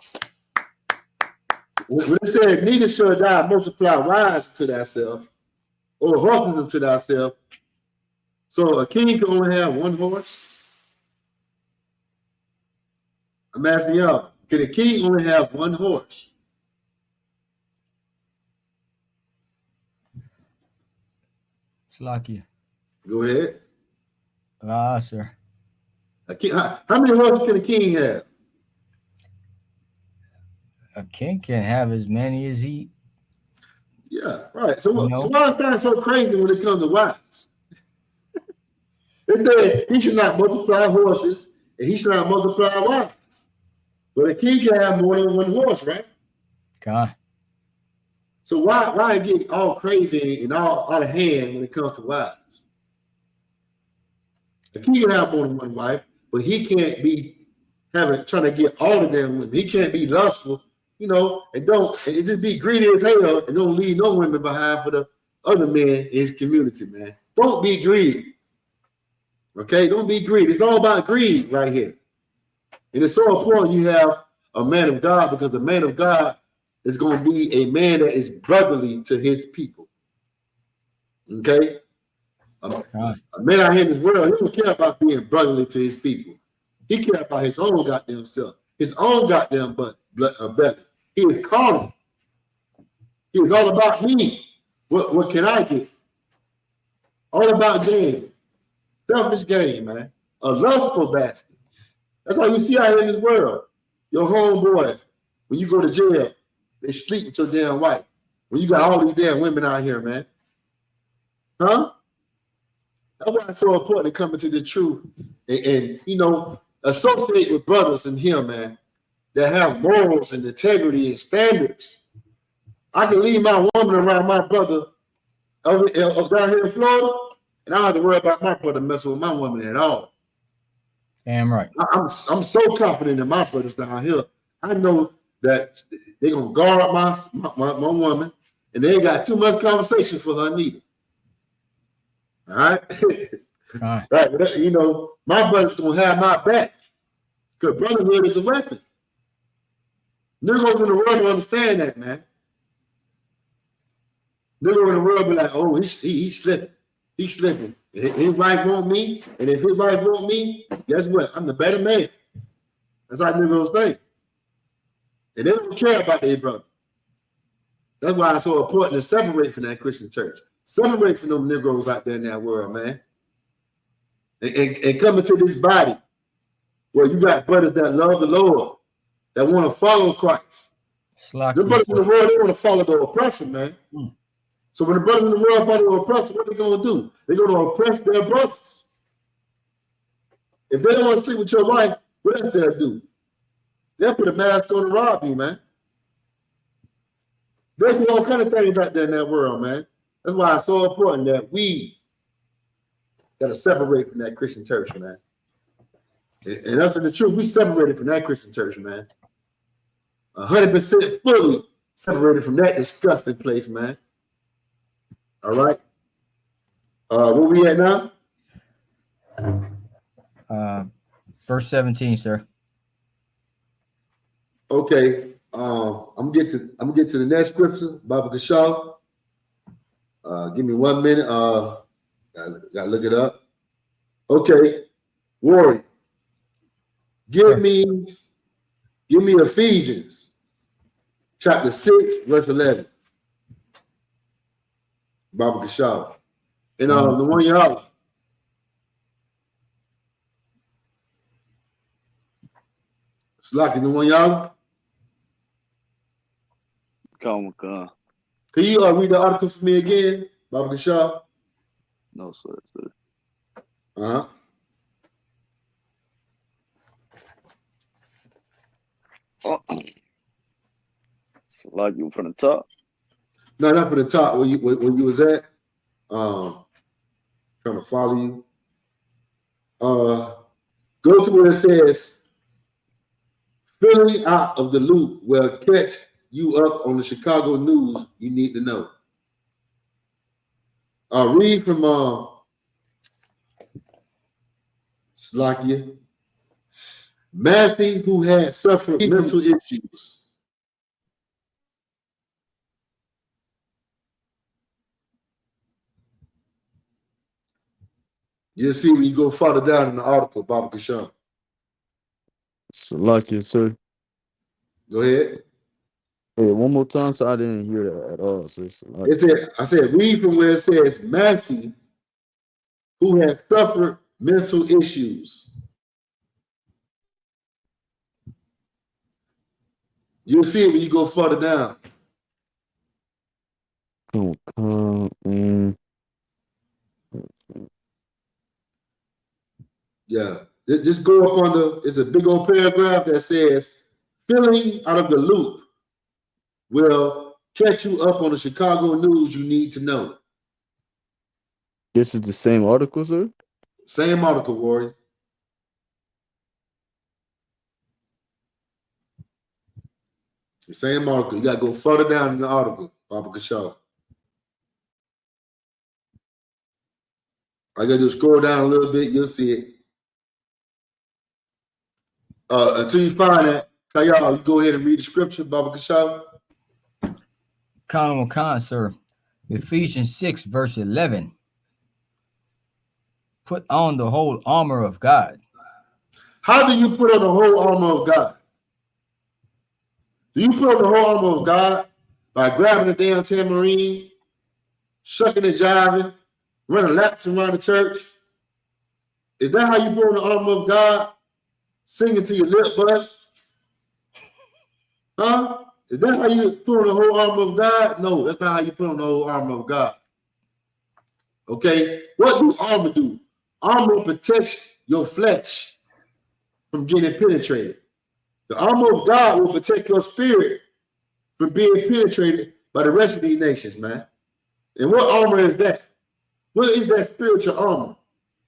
When it said, neither shall thou multiply wives to thyself, or horses unto thyself. So a king can only have one horse. I'm asking y'all, can a king only have one horse? Slakia. Go ahead. Sir. How many horses can a king have? A king can have as many as he. Yeah, right. So why is that so crazy when it comes to wives? It said he should not multiply horses and he should not multiply wives. But a king can have more than one horse, right? God. So why get all crazy and all out of hand when it comes to wives? A king can have more than one wife, but he can't be trying to get all of them women. He can't be lustful, and just be greedy as hell and don't leave no women behind for the other men in his community, man. Don't be greedy. Okay, don't be greedy. It's all about greed right here. And it's so important you have a man of God, because the man of God is going to be a man that is brotherly to his people. Okay? A man out here in this world, he don't care about being brotherly to his people. He cares about his own goddamn self. his own goddamn belly. He is carnal. He is all about me. What can I get? All about gain. Selfish gain, man. A lustful bastard. That's how you see out here in this world. Your homeboys, when you go to jail, they sleep with your damn wife. When you got all these damn women out here, man. Huh? That's why it's so important to come into the truth and you know, associate with brothers in here, man, that have morals and integrity and standards. I can leave my woman around my brother down here in Florida, and I don't have to worry about my brother messing with my woman at all. Damn right. I'm so confident in my brothers down here. I know that they're gonna guard my woman, and they ain't got too much conversation for her neither. All right. Right. Right. But, you know, my brother's gonna have my back. Because brotherhood is a weapon. Niggas in the world don't understand that, man. Niggas in the world be like, oh, he's slipping. He's slipping. If his wife want me, and if his wife want me, guess what? I'm the better man. That's how niggas think. And they don't care about their brother. That's why it's so important to separate from that Christian church. Separate from them Negroes out there in that world, man. And come into this body where you got brothers that love the Lord, that want to follow Christ. The brothers in the world, they want to follow the oppressor, man. So when the brothers in the world follow the oppressor, what are they going to do? They're going to oppress their brothers. If they don't want to sleep with your wife, what else they'll do? They'll put a mask on and rob you, man. There's all kind of things out there in that world, man. That's why it's so important that we gotta separate from that Christian church, man. And that's the truth. We separated from that Christian church, man. 100% fully separated from that disgusting place, man. All right. Where we at now? Verse 17, sir. Okay. I'm gonna get to the next scripture, Baba Kashaw. Give me 1 minute. Gotta look it up. Okay, Warrior. Give me Ephesians chapter 6, verse 11. Baba Kashaw. And the one y'all. Slocky, the one y'all. Come. Can you read the article for me again, Baba Kashaw? No, sir. Uh-huh. So like you from the top. No, not from the top. Where you was at. Trying to follow you. Go to where it says, filling out of the loop will catch you up on the Chicago news you need to know. Read from Slovakia. Massey, who had suffered mental issues. You'll see when you go farther down in the article, Baba Kashaw. Lucky, sir. Go ahead. Hey, one more time, so I didn't hear that at all, sir. I said, read from where it says Massey, who has suffered mental issues. You'll see it when you go further down. Yeah. Just go up on it's a big old paragraph that says, filling out of the loop will catch you up on the Chicago news you need to know. This is the same article, sir? Same article, Warrior. The same article. You got to go further down in the article, Baba Kashaw. I got to do scroll down a little bit. You'll see it. Until you find that, Kayal, you go ahead and read the scripture, Baba Kashaw. Khan, sir. Ephesians 6, verse 11. Put on the whole armor of God. How do you put on the whole armor of God? Do you put on the whole armor of God by grabbing the damn tambourine, shucking and jiving, running laps around the church? Is that how you put on the armor of God? Singing to your lip bust? Huh? Is that how you put on the whole armor of God? No, that's not how you put on the whole armor of God. Okay? What do armor do? Armor protects your flesh from getting penetrated. The armor of God will protect your spirit from being penetrated by the rest of these nations, man. And what armor is that? What is that spiritual armor?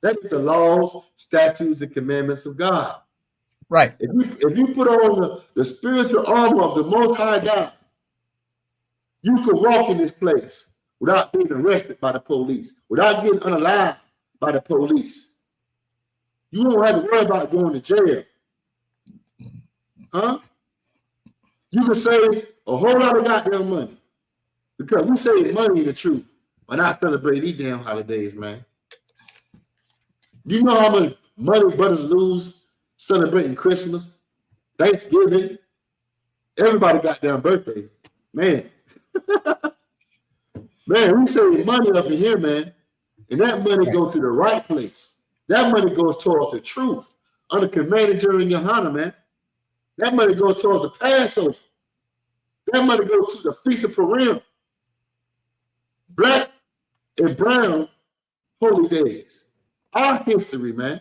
That is the laws, statutes, and commandments of God. Right. If you put on the spiritual armor of the Most High God, you could walk in this place without being arrested by the police, without getting unalive by the police. You won't have to worry about going to jail. Huh? You can save a whole lot of goddamn money because we save money in the truth when I celebrate these damn holidays, man. Do you know how much money brothers lose celebrating Christmas, Thanksgiving? Everybody got their birthday, man. Man, we save money up in here, man, and that money goes to the right place. That money goes towards the truth under Commander General Yohana, man. That money goes towards the Passover. That money goes to the Feast of Purim. Black and brown holy days. Our history, man.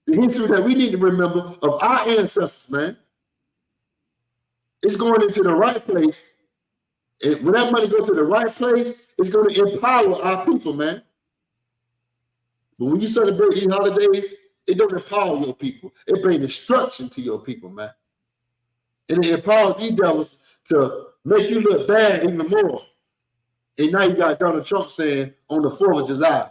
The history that we need to remember of our ancestors, man. It's going into the right place. And when that money goes to the right place, it's going to empower our people, man. But when you celebrate these holidays, it doesn't empower your people. It brings destruction to your people, man. And it empowers these devils to make you look bad even more. And now you got Donald Trump saying on the 4th of July,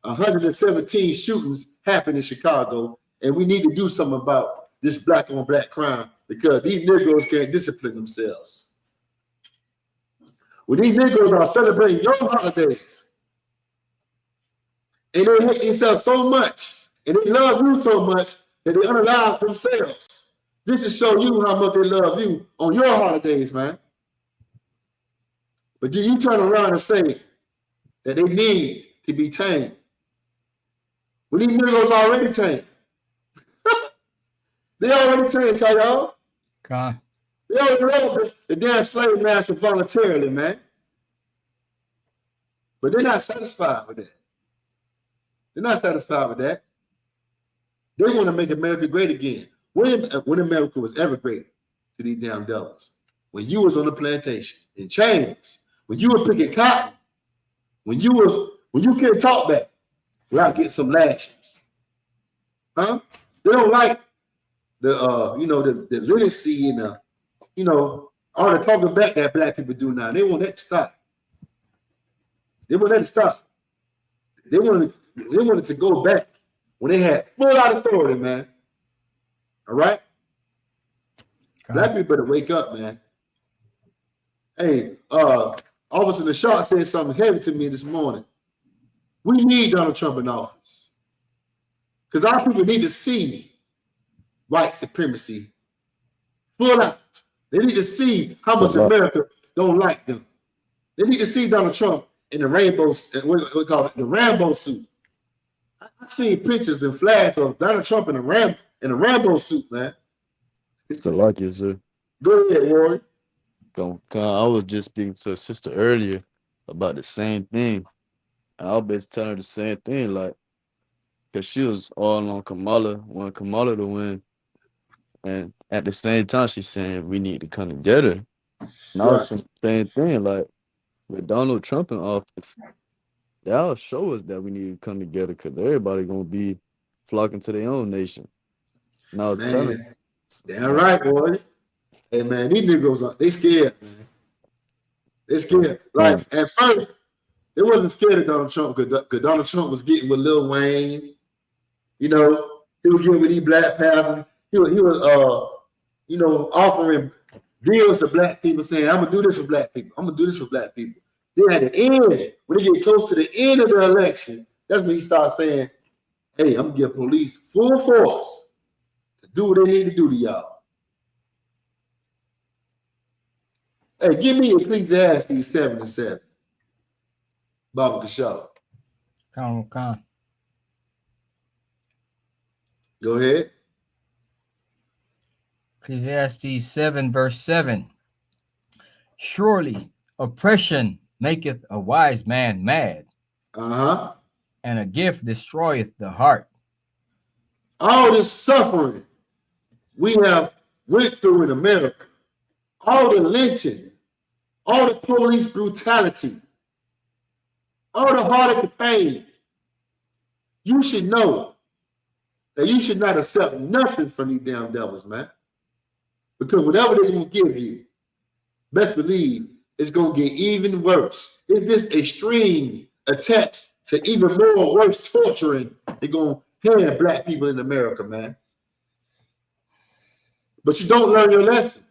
117 shootings happened in Chicago, and we need to do something about this black on black crime because these Negroes can't discipline themselves. When these Negroes are celebrating your holidays, and they hate themselves so much, and they love you so much that they unalive themselves. This to show you how much they love you on your holidays, man. But then you turn around and say that they need to be tamed. When these Negroes already tamed. They already tamed, y'all. God. They already love the damn slave master voluntarily, man. But they're not satisfied with that. They're not satisfied with that. They want to make America great again. When America was ever great to these damn devils? When you was on the plantation in chains, when you were picking cotton, when you couldn't talk back without getting some lashings. Huh? They don't like the literacy and all the talking back that black people do now. They want that to stop. They want that to stop. They wanted to go back when they had full out authority, man. All right? God. Black people better wake up, man. Hey, Officer Lashard said something heavy to me this morning. We need Donald Trump in office. Because our people need to see white supremacy full out. They need to see how much America don't like them. They need to see Donald Trump in the rainbow, what we call it, the Rambo suit. I've seen pictures and flags of Donald Trump in a Rambo suit, man. It's a lucky, sir. Go ahead, Rory. I was just speaking to a sister earlier about the same thing. And I was telling her the same thing, like, because she was all on Kamala, wanting Kamala to win. And at the same time, she's saying we need to come together. And I was saying the same thing, like, with Donald Trump in office, that'll show us that we need to come together because everybody going to be flocking to their own nation. And I was telling her. Damn right, boy. Hey, man, these Negroes, they scared, man. They scared. Like, at first, they wasn't scared of Donald Trump because Donald Trump was getting with Lil Wayne. You know, he was getting with these black pastors. He was offering deals to black people saying, I'm going to do this for black people. I'm going to do this for black people. Then at the end, when they get close to the end of the election, that's when he starts saying, hey, I'm going to give police full force to do what they need to do to y'all. Hey, give me Ecclesiastes 7:7. Baba Kashaw. Khan. Go ahead. Ecclesiastes 7 verse 7. Surely oppression maketh a wise man mad, Uh-huh. and a gift destroyeth the heart. All this suffering we have went through in America, all the lynching, all the police brutality, all the heartache and pain, you should know that you should not accept nothing from these damn devils, man. Because whatever they're going to give you, best believe it's going to get even worse. If this extreme attacks to even more worse torturing, they're going to hand black people in America, man. But you don't learn your lesson.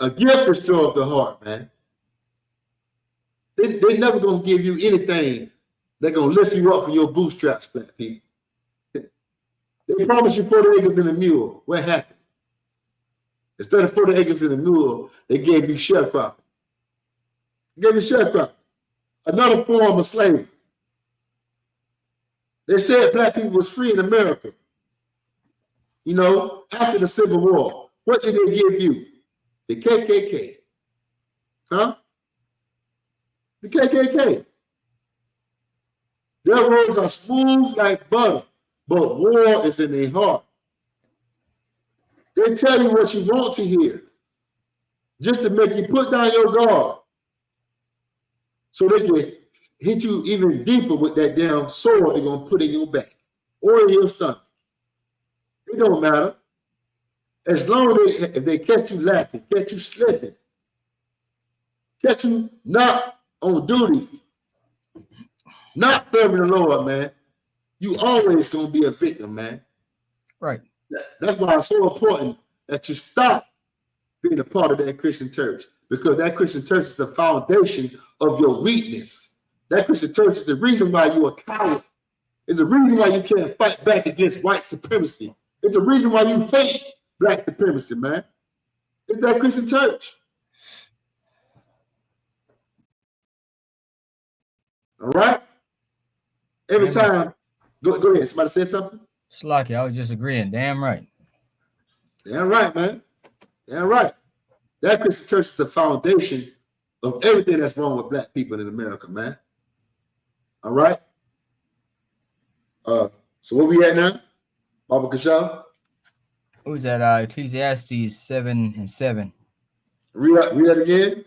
A gift destroys the heart, man. They're never going to give you anything that's going to lift you up from your bootstraps, black people. They promised you 40 acres and a mule. What happened? Instead of 40 acres and a mule, they gave you sharecropping. They gave you sharecropping. Another form of slavery. They said black people was free in America. You know, after the Civil War, what did they give you? The KKK. Huh? The KKK. Their words are smooth like butter, but war is in their heart. They tell you what you want to hear, just to make you put down your guard, so they can hit you even deeper with that damn sword they're gonna put in your back or in your stomach. It don't matter. As long as if they catch you lacking, catch you slipping, catch you not on duty, not serving the Lord, man, you always gonna be a victim, man. Right. That's why it's so important that you stop being a part of that Christian church, because that Christian church is the foundation of your weakness. That Christian church is the reason why you're a coward. It's the reason why you can't fight back against white supremacy. It's the reason why you hate black supremacy, man. It's that Christian church. All right? Every time, go ahead. Somebody say something? Slocky, I was just agreeing. Damn right. Damn right, man. Damn right. That Christian church is the foundation of everything that's wrong with black people in America, man. All right? So where we at now? Baba Kashaw? Who's that? Ecclesiastes 7:7. Read that again.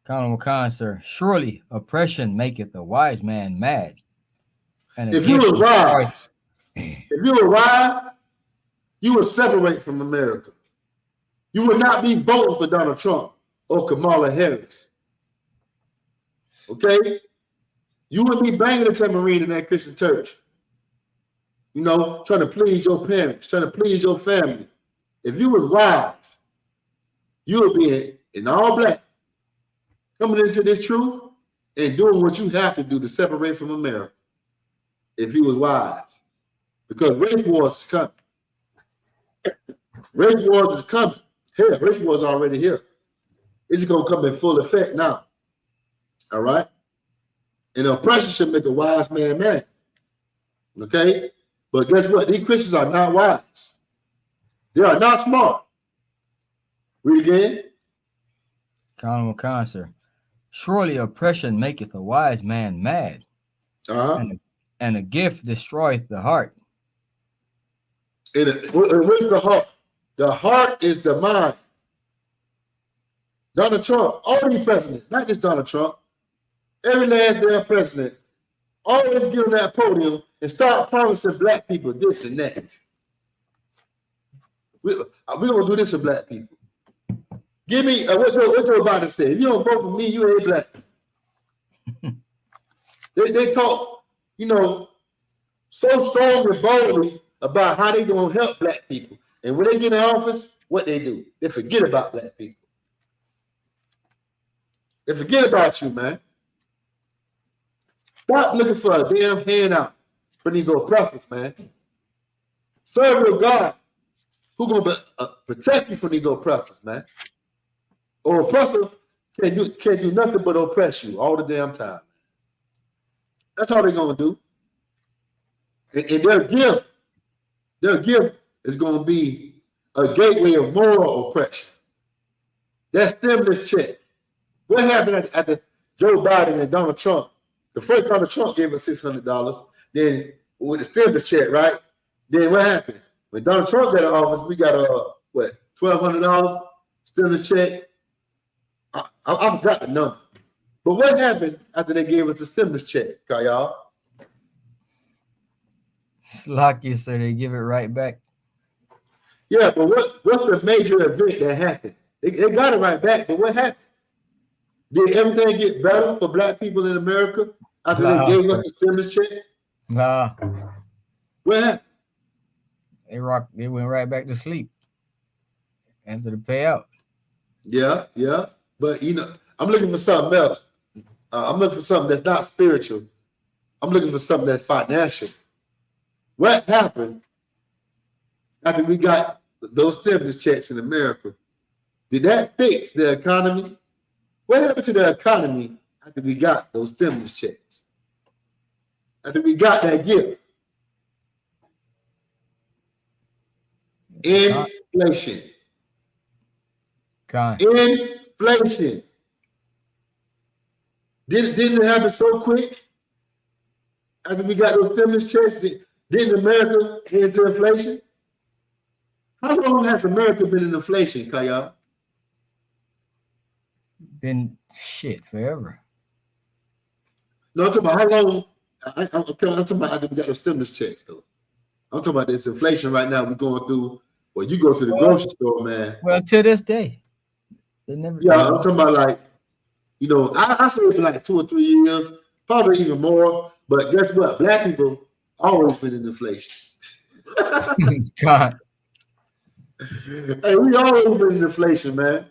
Khan, sir. Surely oppression maketh a wise man mad. And If you were wise, you would separate from America. You would not be voting for Donald Trump or Kamala Harris. Okay? You wouldn't be banging the tambourine in that Christian church. You know, trying to please your parents, trying to please your family. If you was wise, you would be in all black, coming into this truth and doing what you have to do to separate from America. If you was wise. Because race wars is coming. Race wars is coming. Hell, race wars are already here. It's going to come in full effect now. All right? And oppression should make a wise man mad. Okay? But guess what? These Christians are not wise. They are not smart. Read again. Khan, sir. Surely oppression maketh a wise man mad. And a gift destroyeth the heart. Where's the heart? The heart is the mind. Donald Trump, all these presidents, not just Donald Trump, every last damn president, always get on that podium and start promising black people this and that. We're going to do this for black people. Give me, what Joe Biden said, if you don't vote for me, you ain't black. They talk, you know, so strong and boldly about how they going to help black people. And when they get in office, what they do? They forget about black people. They forget about you, man. Stop looking for a damn handout from these oppressors, man. Serve your God. Who gonna protect you from these oppressors, man? Or oppressor can't do nothing but oppress you all the damn time. That's all they're gonna do. And their gift is gonna be a gateway of moral oppression. That stimulus check. What happened after Joe Biden and Donald Trump? The first Donald Trump gave us $600. Then with the stimulus check, right? Then what happened? When Donald Trump got in office, we got $1,200 stimulus check. I forgot the number. But what happened after they gave us the stimulus check, y'all? It's like you said, they give it right back. Yeah, but what's the major event that happened? They got it right back, but what happened? Did everything get better for black people in America after they gave us the stimulus check? Nah. What happened? They went right back to sleep after the payout. Yeah. But I'm looking for something else. I'm looking for something that's not spiritual. I'm looking for something that's financial. What happened after we got those stimulus checks in America? Did that fix the economy? What happened to the economy after we got those stimulus checks? After we got that gift? Inflation. Inflation. Didn't it happen so quick? After we got those stimulus checks, didn't America get into inflation? How long has America been in inflation, Kaya? Been shit forever. No, I'm talking about how long. I'm talking about after we got those stimulus checks, though. I'm talking about this inflation right now we're going through. Well, you go to the grocery store, man. Well, to this day. They never. Yeah, I'm talking about like, I say it's been like 2 or 3 years, probably even more. But guess what? Black people always been in inflation. God. Hey, we always been in inflation, man.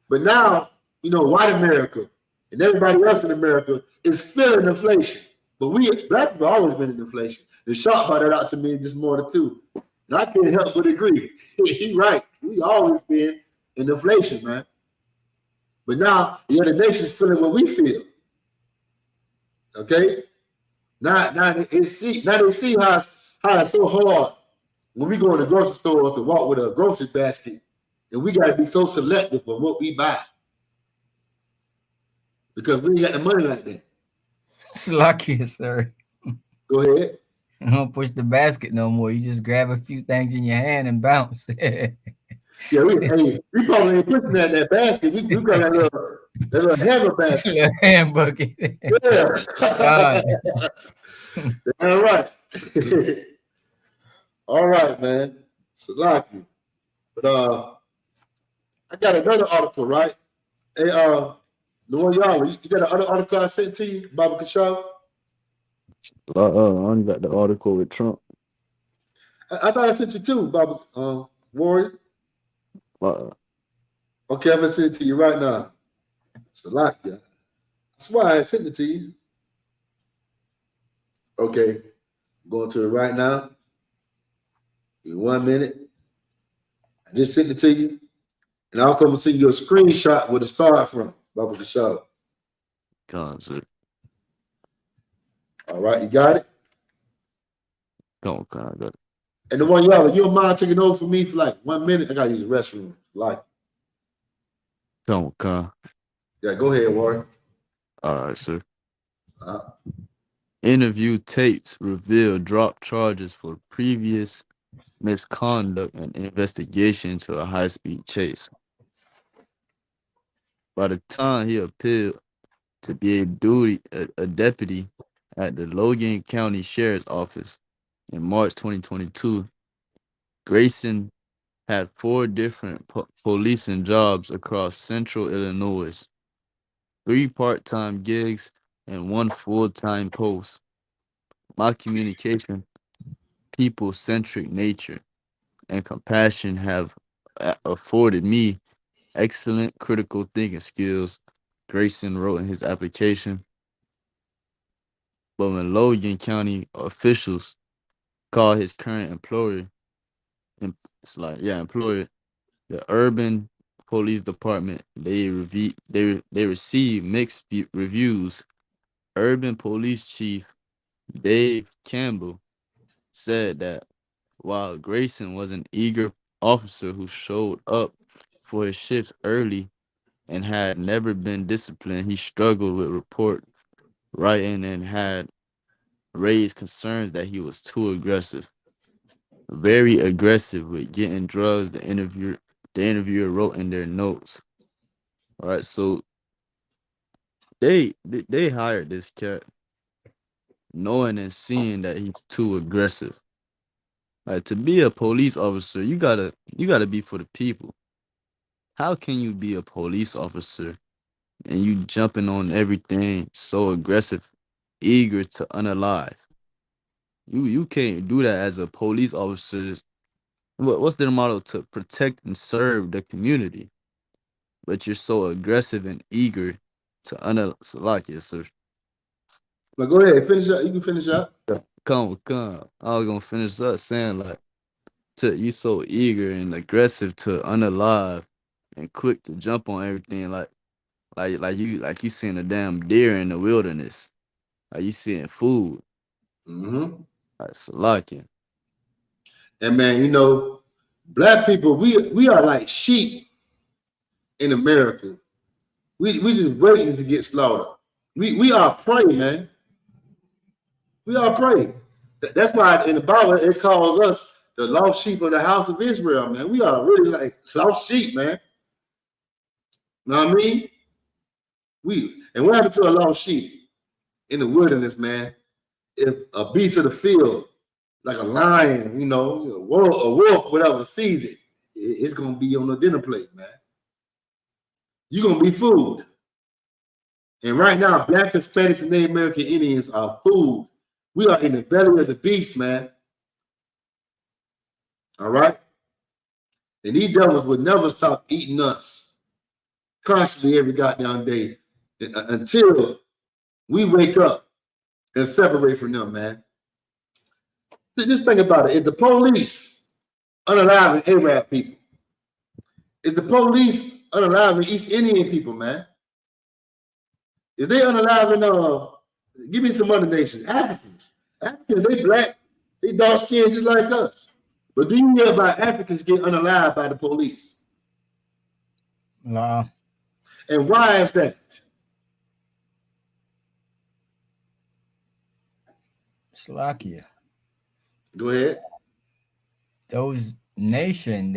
But now, white America and everybody else in America is feeling inflation. But black people always been in inflation. The Sharp brought that out to me this morning too. And I can't help but agree. He's right. We always been in inflation, man. But now the other nations feeling what we feel. Okay? Now they see how it's so hard when we go to the grocery stores to walk with a grocery basket, and we gotta be so selective on what we buy. Because we ain't got the money like that. It's lucky, sir. Go ahead. You don't push the basket no more. You just grab a few things in your hand and bounce. Yeah, we probably ain't pushing that basket. We got that little hammer basket. Little hand bucket. Yeah. All right. All right, man. Salaki. But I got another article, right? Hey, Noah, you got another article I sent to you, Baba Kashaw? I only got the article with Trump. I thought I sent you too, Baba Warrior. Okay, I'm gonna send it to you right now. Salakia. That's why I sent it to you. Okay, I'm going to it right now. Give me 1 minute. I just sent it to you. And also I'm gonna send you a screenshot where it started from, Baba Kashaw. Concert. All right, you got it? Come on, I got it. And the one y'all, if you don't mind taking over for me for like 1 minute, I gotta use the restroom. Like, Come on, yeah, go ahead, Warren. All right, sir. Interview tapes reveal drop charges for previous misconduct and investigation into a high-speed chase. By the time he appeared to be a deputy at the Logan County Sheriff's Office in March 2022, Grayson had 4 different policing jobs across central Illinois, 3 part-time gigs, and 1 full-time post. My communication, people-centric nature, and compassion have afforded me excellent critical thinking skills, Grayson wrote in his application. But when Logan County officials called his current It's like, yeah, employer, the urban police department, they receive mixed reviews. Urban police chief Dave Campbell said that while Grayson was an eager officer who showed up for his shifts early and had never been disciplined, he struggled with report writing and had raised concerns that he was too aggressive. Very aggressive with getting drugs, the interviewer wrote in their notes. All right, so they hired this cat knowing and seeing that he's too aggressive. Like, to be a police officer, you gotta be for the people. How can you be a police officer and you jumping on everything so aggressive, eager to unalive? You can't do that as a police officer. What's their motto? To protect and serve the community. But you're so aggressive and eager to unalive, sir. But go ahead, finish up. You can finish up. Come. I was gonna finish up saying like, you so eager and aggressive to unalive and quick to jump on everything like you seeing a damn deer in the wilderness. Like you seeing food. Mm-hmm. Like Salakia. And man, you know, black people, we are like sheep in America. We just waiting to get slaughtered. We are prey, man. We are prey. That's why in the Bible it calls us the lost sheep of the house of Israel, man. We are really like lost sheep, man. Know what I mean? And what happened to a lost sheep in the wilderness, man? If a beast of the field, like a lion, a wolf, whatever, sees it, it's gonna be on the dinner plate, man. You're gonna be food. And right now, Black, Hispanics, and Native American Indians are food. We are in the belly of the beast, man. All right? And these devils would never stop eating us constantly every goddamn day until we wake up and separate from them, man. Just think about it. Is the police unaliving Arab people? Is the police unaliving East Indian people, man? Is they unaliving, give me some other nations, Africans. Africans, they black, they dark skinned just like us. But do you hear about Africans get unalived by the police? No. And why is that? Slovakia. Go ahead. Those nation,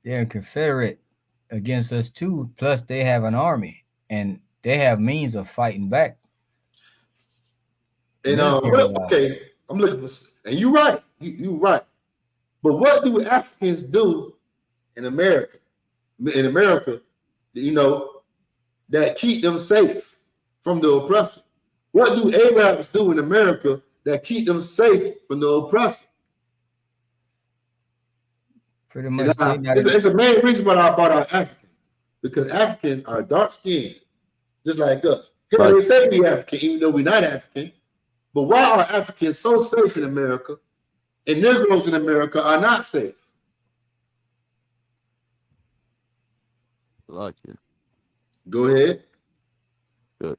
they're Confederate against us too. Plus, they have an army and they have means of fighting back. And okay, I'm looking for, and you're right. You're right. But what do Africans do in America? In America, that keep them safe from the oppressor? What do Arabs do in America that keep them safe from the oppressor? Pretty much. It's a main reason why I bought out Africans, because Africans are dark skinned, just like us. They say we African, even though we're not African. But why are Africans so safe in America and Negroes in America are not safe? Salakia. Go ahead. Good.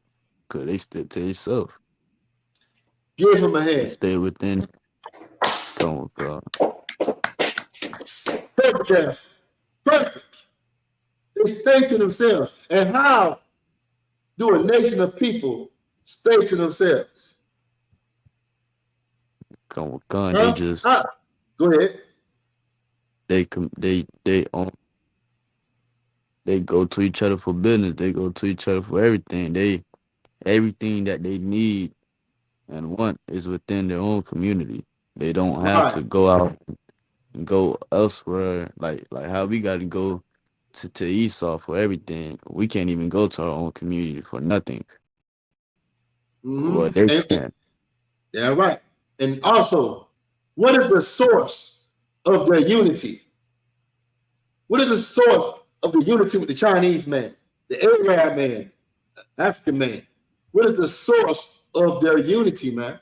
Because they stick to yourself. Give them a hand. They stay within. Come on, God. Perfect, yes. Perfect. They stay to themselves. And how do a nation of people stay to themselves? Come on, God. They just. Go ahead. They go to each other for business. They go to each other for everything. Everything that they need and want is within their own community. They don't have to go out and go elsewhere. Like how we got to go to Esau for everything. We can't even go to our own community for nothing. Mm-hmm. Well, they can. Yeah, right. And also, what is the source of their unity? What is the source of the unity with the Chinese man, the Arab man, the African man? What is the source of their unity, man?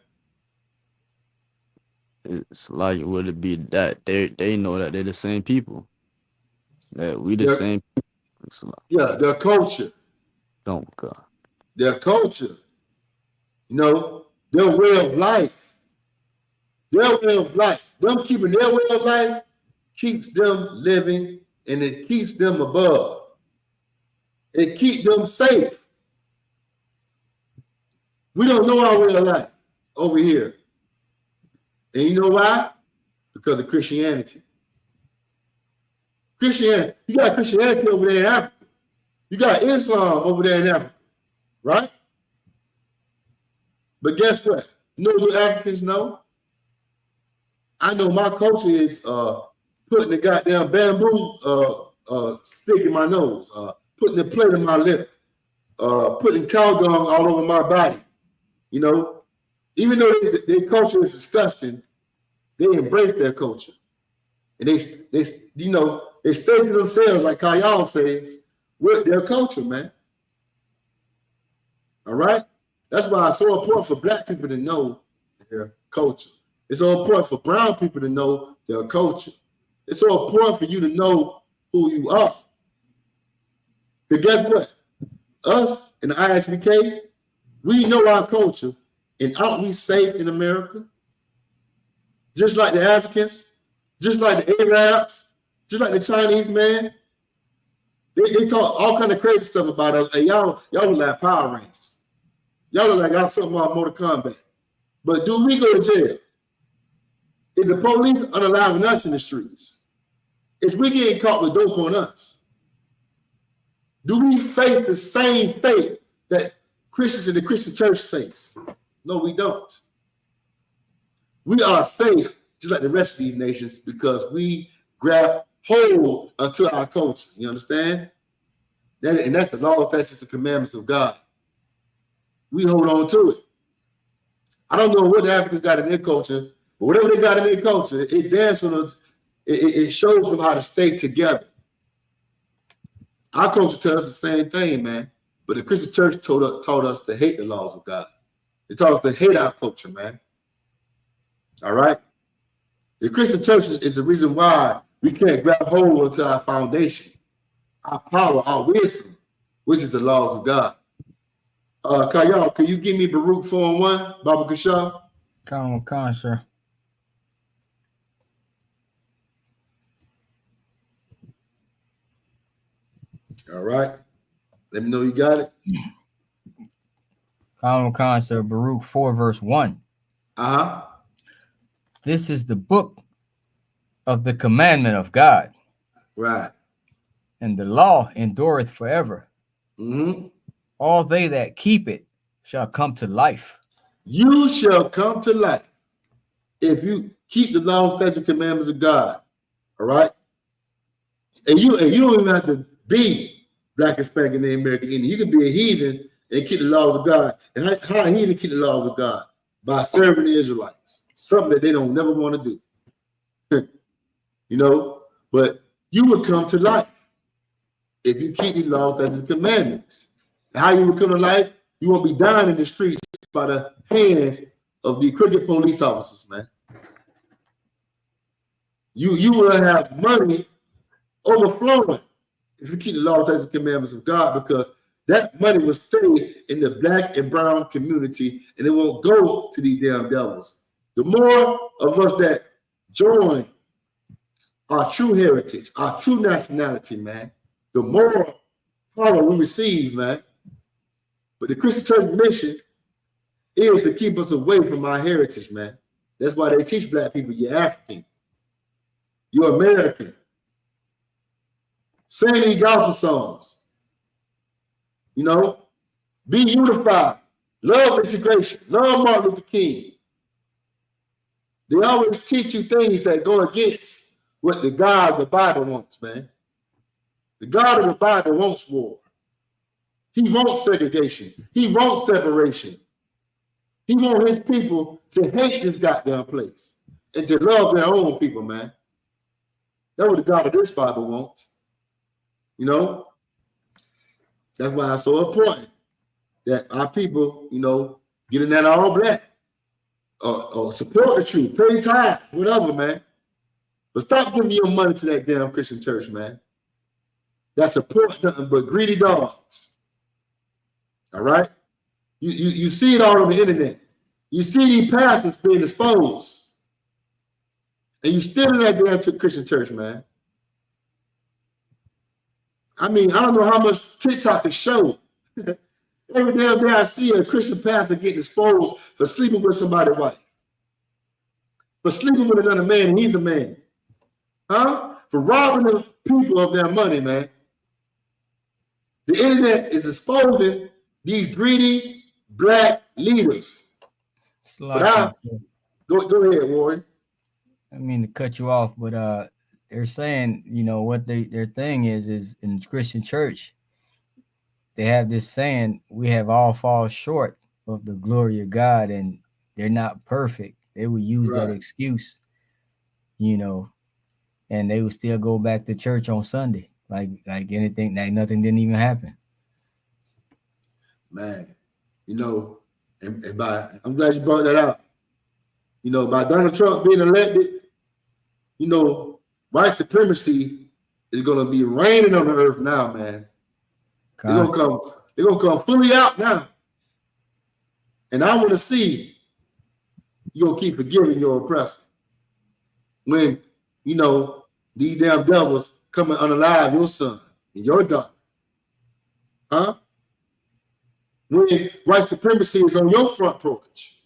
it's like, would it be that they know that they're the same people, that we the Their- same people? It's like, Yeah, their culture. oh God. Their culture. You know, their way of life. Their way of life. Them keeping their way of life keeps them living, and it keeps them above. It keeps them safe. We don't know our way of life over here. And you know why? Because of Christianity. Christianity. You got Christianity over there in Africa. You got Islam over there in Africa, right? But guess what? You know what Africans know? I know my culture is putting the goddamn bamboo stick in my nose, putting the plate in my lip, putting cow dung all over my body. You know, even though their culture is disgusting, they embrace their culture, and they you know, they stay to themselves, like Kayal says, with their culture, man. All right, that's why it's so important for Black people to know their culture. It's so important for brown people to know their culture. It's so important for you to know who you are. Because guess what? Us in the ISBK, we know our culture, and aren't we safe in America? Just like the Africans, just like the Arabs, just like the Chinese, man. They talk all kind of crazy stuff about us. Hey, y'all look like Power Rangers. Y'all look like y'all something on Mortal Kombat. But do we go to jail? Is the police unallowing us in the streets? Is we getting caught with dope on us? Do we face the same fate that Christians in the Christian church face? No, we don't. We are safe, just like the rest of these nations, because we grab hold unto our culture. You understand? And that's the law, statutes, and commandments of God. We hold on to it. I don't know what the Africans got in their culture, but whatever they got in their culture, it shows them how to stay together. Our culture tells us the same thing, man. But the Christian church taught us to hate the laws of God. It taught us to hate our culture, man. All right? The Christian church is the reason why we can't grab hold onto our foundation, our power, our wisdom, which is the laws of God. Kayal, can you give me Baruch 4:1, Baba Kashaw? Come, sir. All right. Let me know you got it. Come, sir. Baruch 4 verse 1. Uh-huh. This is the book of the commandment of God. Right. And the law endureth forever. Mm-hmm. All they that keep it shall come to life. You shall come to life if you keep the law, statutes, and commandments of God. All right? And you don't even have to be Black, Hispanic, and American Indian. You can be a heathen and keep the laws of God. And how a heathen keep the laws of God? By serving the Israelites. Something that they don't never want to do. You know? But you would come to life if you keep the laws, statutes, and commandments. And how you would come to life? You won't be dying in the streets by the hands of the crooked police officers, man. You will have money overflowing if you keep the law, statutes, and commandments of God, because that money will stay in the Black and brown community, and it won't go to these damn devils. The more of us that join our true heritage, our true nationality, man, the more power we receive, man. But the Christian church mission is to keep us away from our heritage, man. That's why they teach Black people, you're African, you're American. Sing these gospel songs. You know, be unified, love integration, love Martin Luther King. They always teach you things that go against what the God of the Bible wants, man. The God of the Bible wants war. He wants segregation. He wants separation. He wants his people to hate this goddamn place and to love their own people, man. That's what the God of this Bible wants. You know? That's why it's so important that our people, you know, get in that all black. support the truth, pay tithe, whatever, man. But stop giving your money to that damn Christian church, man. That support nothing but greedy dogs. All right? You see it all on the internet. You see these pastors being exposed. And you still in that damn Christian church, man. I mean, I don't know how much TikTok is show. Every damn day I see a Christian pastor getting exposed for sleeping with somebody's wife. For sleeping with another man, and he's a man. Huh? For robbing the people of their money, man. The internet is exposing these greedy black leaders. But go ahead, Warren. I mean to cut you off, but they're saying, you know, what their thing is in the Christian church, they have this saying, we have all fall short of the glory of God, and they're not perfect. They would use that excuse, you know, and they would still go back to church on Sunday, like anything, like nothing didn't even happen. Man, you know, and I'm glad you brought that out. You know, by Donald Trump being elected, you know, white supremacy is going to be reigning on the earth now, man. They're gonna come fully out now. And I want to see you gonna keep forgiving your oppressor. When, you know, these damn devils come and unalive your son and your daughter. Huh? When white supremacy is on your front porch.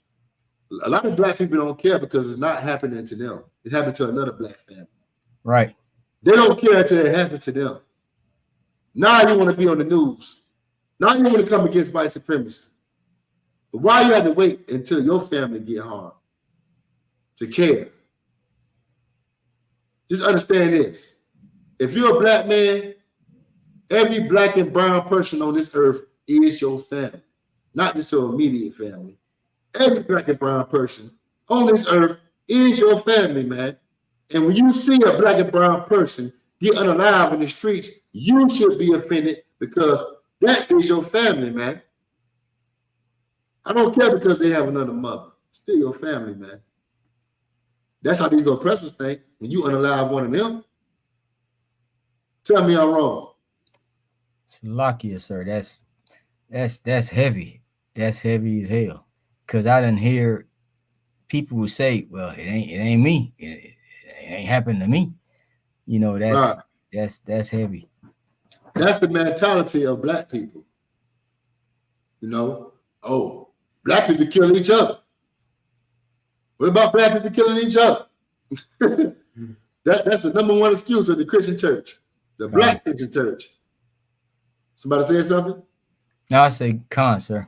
A lot of black people don't care because it's not happening to them. It happened to another black family. Right. They don't care until it happened to them. Now you want to be on the news. Now you want to come against white supremacy. But why you have to wait until your family get harmed to care? Just understand this. If you're a black man, every black and brown person on this earth is your family. Not just your immediate family. Every black and brown person on this earth is your family, man. And when you see a black and brown person get unalive in the streets, you should be offended because that is your family, man. I don't care because they have another mother. Still your family, man. That's how these oppressors think. And you unalive one of them. Tell me I'm wrong. Salakia, sir. That's heavy. That's heavy as hell. Cause I didn't hear people would say, "Well, it ain't me. It ain't happened to me." You know, that's heavy. That's the mentality of black people. You know, oh, black people kill each other. What about black people killing each other? That's the number one excuse of the Christian church, the black Christian church. Somebody say something? No, I say con, sir.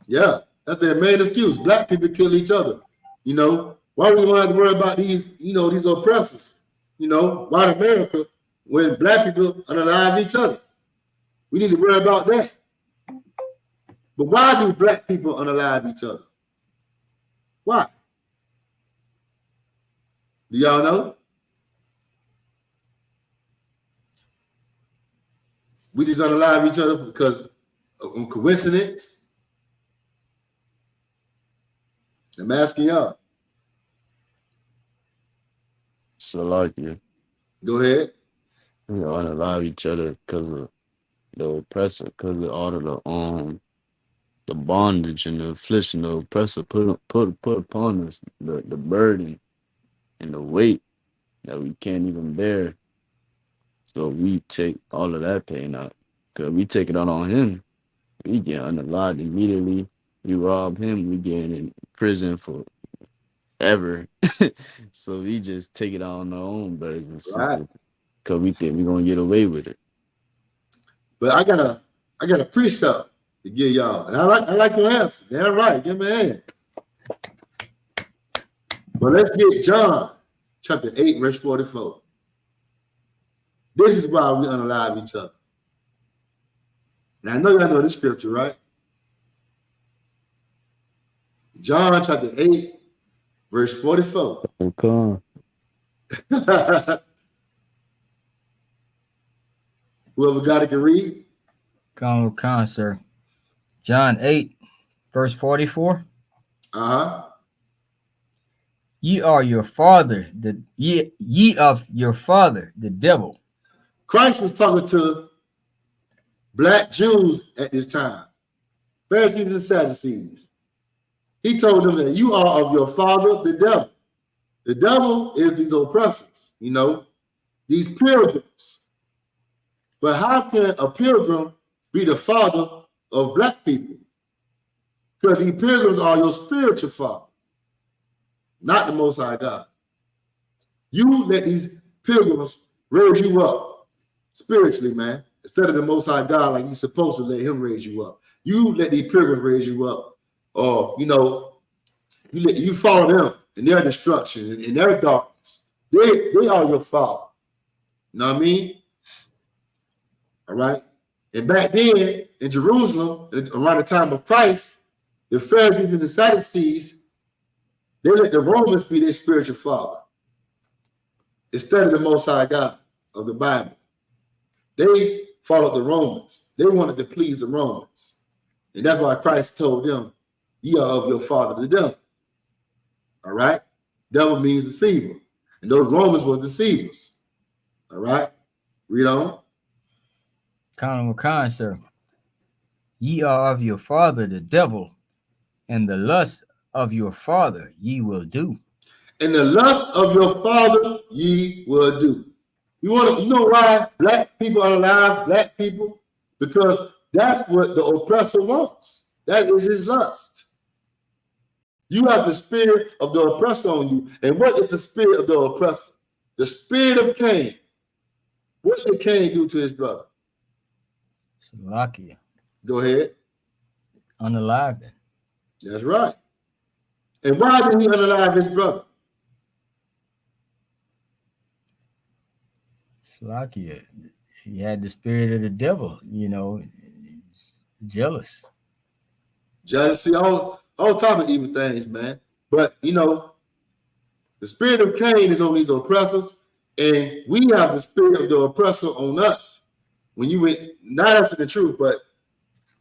Yeah, that's their main excuse. Black people kill each other. You know, why we don't have to worry about these, you know, these oppressors? You know, white America, when black people unalive each other. We need to worry about that. But why do black people unalive each other? Why? Do y'all know? We just unalive each other because of coincidence. I'm asking y'all. Salakia. Go ahead. We unalive each other because of the oppressor, because of all of the bondage and the affliction the oppressor put upon us, the burden and the weight that we can't even bear. So we take all of that pain out. Because we take it out on him, we get unalived immediately. We rob him, we get in prison forever. So we just take it out on our own brothers and sisters. Because we think we're going to get away with it. But I got a precept to give y'all. And I like your answer. Damn right. Give me a hand. But let's get John chapter 8, verse 44. This is why we unalive each other. And I know y'all know this scripture, right? John chapter 8, verse 44. Okay. Whoever got it can read. Con, sir. John 8, verse 44. Uh-huh. Ye are your father, ye of your father, the devil. Christ was talking to black Jews at this time, Pharisees and Sadducees. He told them that you are of your father, the devil. The devil is these oppressors, you know, these pilgrims. But how can a pilgrim be the father of black people? Because these pilgrims are your spiritual father, not the Most High God. You let these pilgrims raise you up spiritually, man, instead of the Most High God, like you're supposed to let him raise you up. You let these pilgrims raise you up, or, you know, you follow them in their destruction, in their darkness. They are your father. You know what I mean? All right. And back then in Jerusalem, around the time of Christ, the Pharisees and the Sadducees, they let the Romans be their spiritual father instead of the Most High God of the Bible. They followed the Romans. They wanted to please the Romans. And that's why Christ told them, ye are of your father, the devil. All right? Devil means deceiver. And those Romans were deceivers. All right? Read on. Khan, sir. Ye are of your father, the devil, and the lust of your father ye will do. And the lust of your father ye will do. You know why black people are alive, black people? Because that's what the oppressor wants. That is his lust. You have the spirit of the oppressor on you. And what is the spirit of the oppressor? The spirit of Cain. What did Cain do to his brother? Salakia. Go ahead. Unalive him. That's right. And why did he unalive his brother? Salakia. He had the spirit of the devil, you know, jealous. Jealousy, all type of evil things, man. But, you know, the spirit of Cain is on these oppressors, and we have the spirit of the oppressor on us. When you went, not us to the truth, but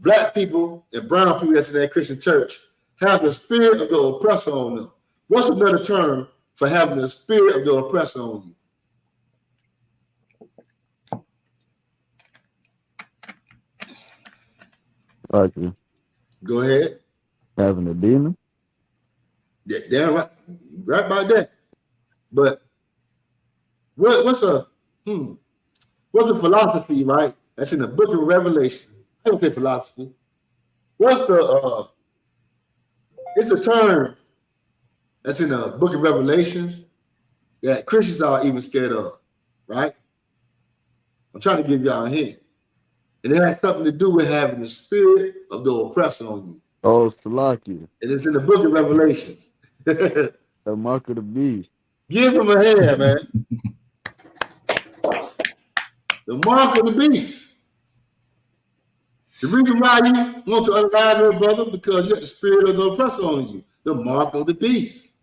black people and brown people that's in that Christian church have the spirit of the oppressor on them. What's another term for having the spirit of the oppressor on you? Okay. Go ahead. Having a demon. Yeah, damn right, right about that. But what's a philosophy, right? That's in the book of Revelation. I don't say philosophy. What's it's a term that's in the book of Revelations that Christians are even scared of, right? I'm trying to give y'all a hint. And it has something to do with having the spirit of the oppressor on you. Oh, Salakia. And it's in the book of Revelations. The mark of the beast. Give him a hand, man. The mark of the beast. The reason why you want to unalive your brother, because you have the spirit of the oppressor on you. The mark of the beast.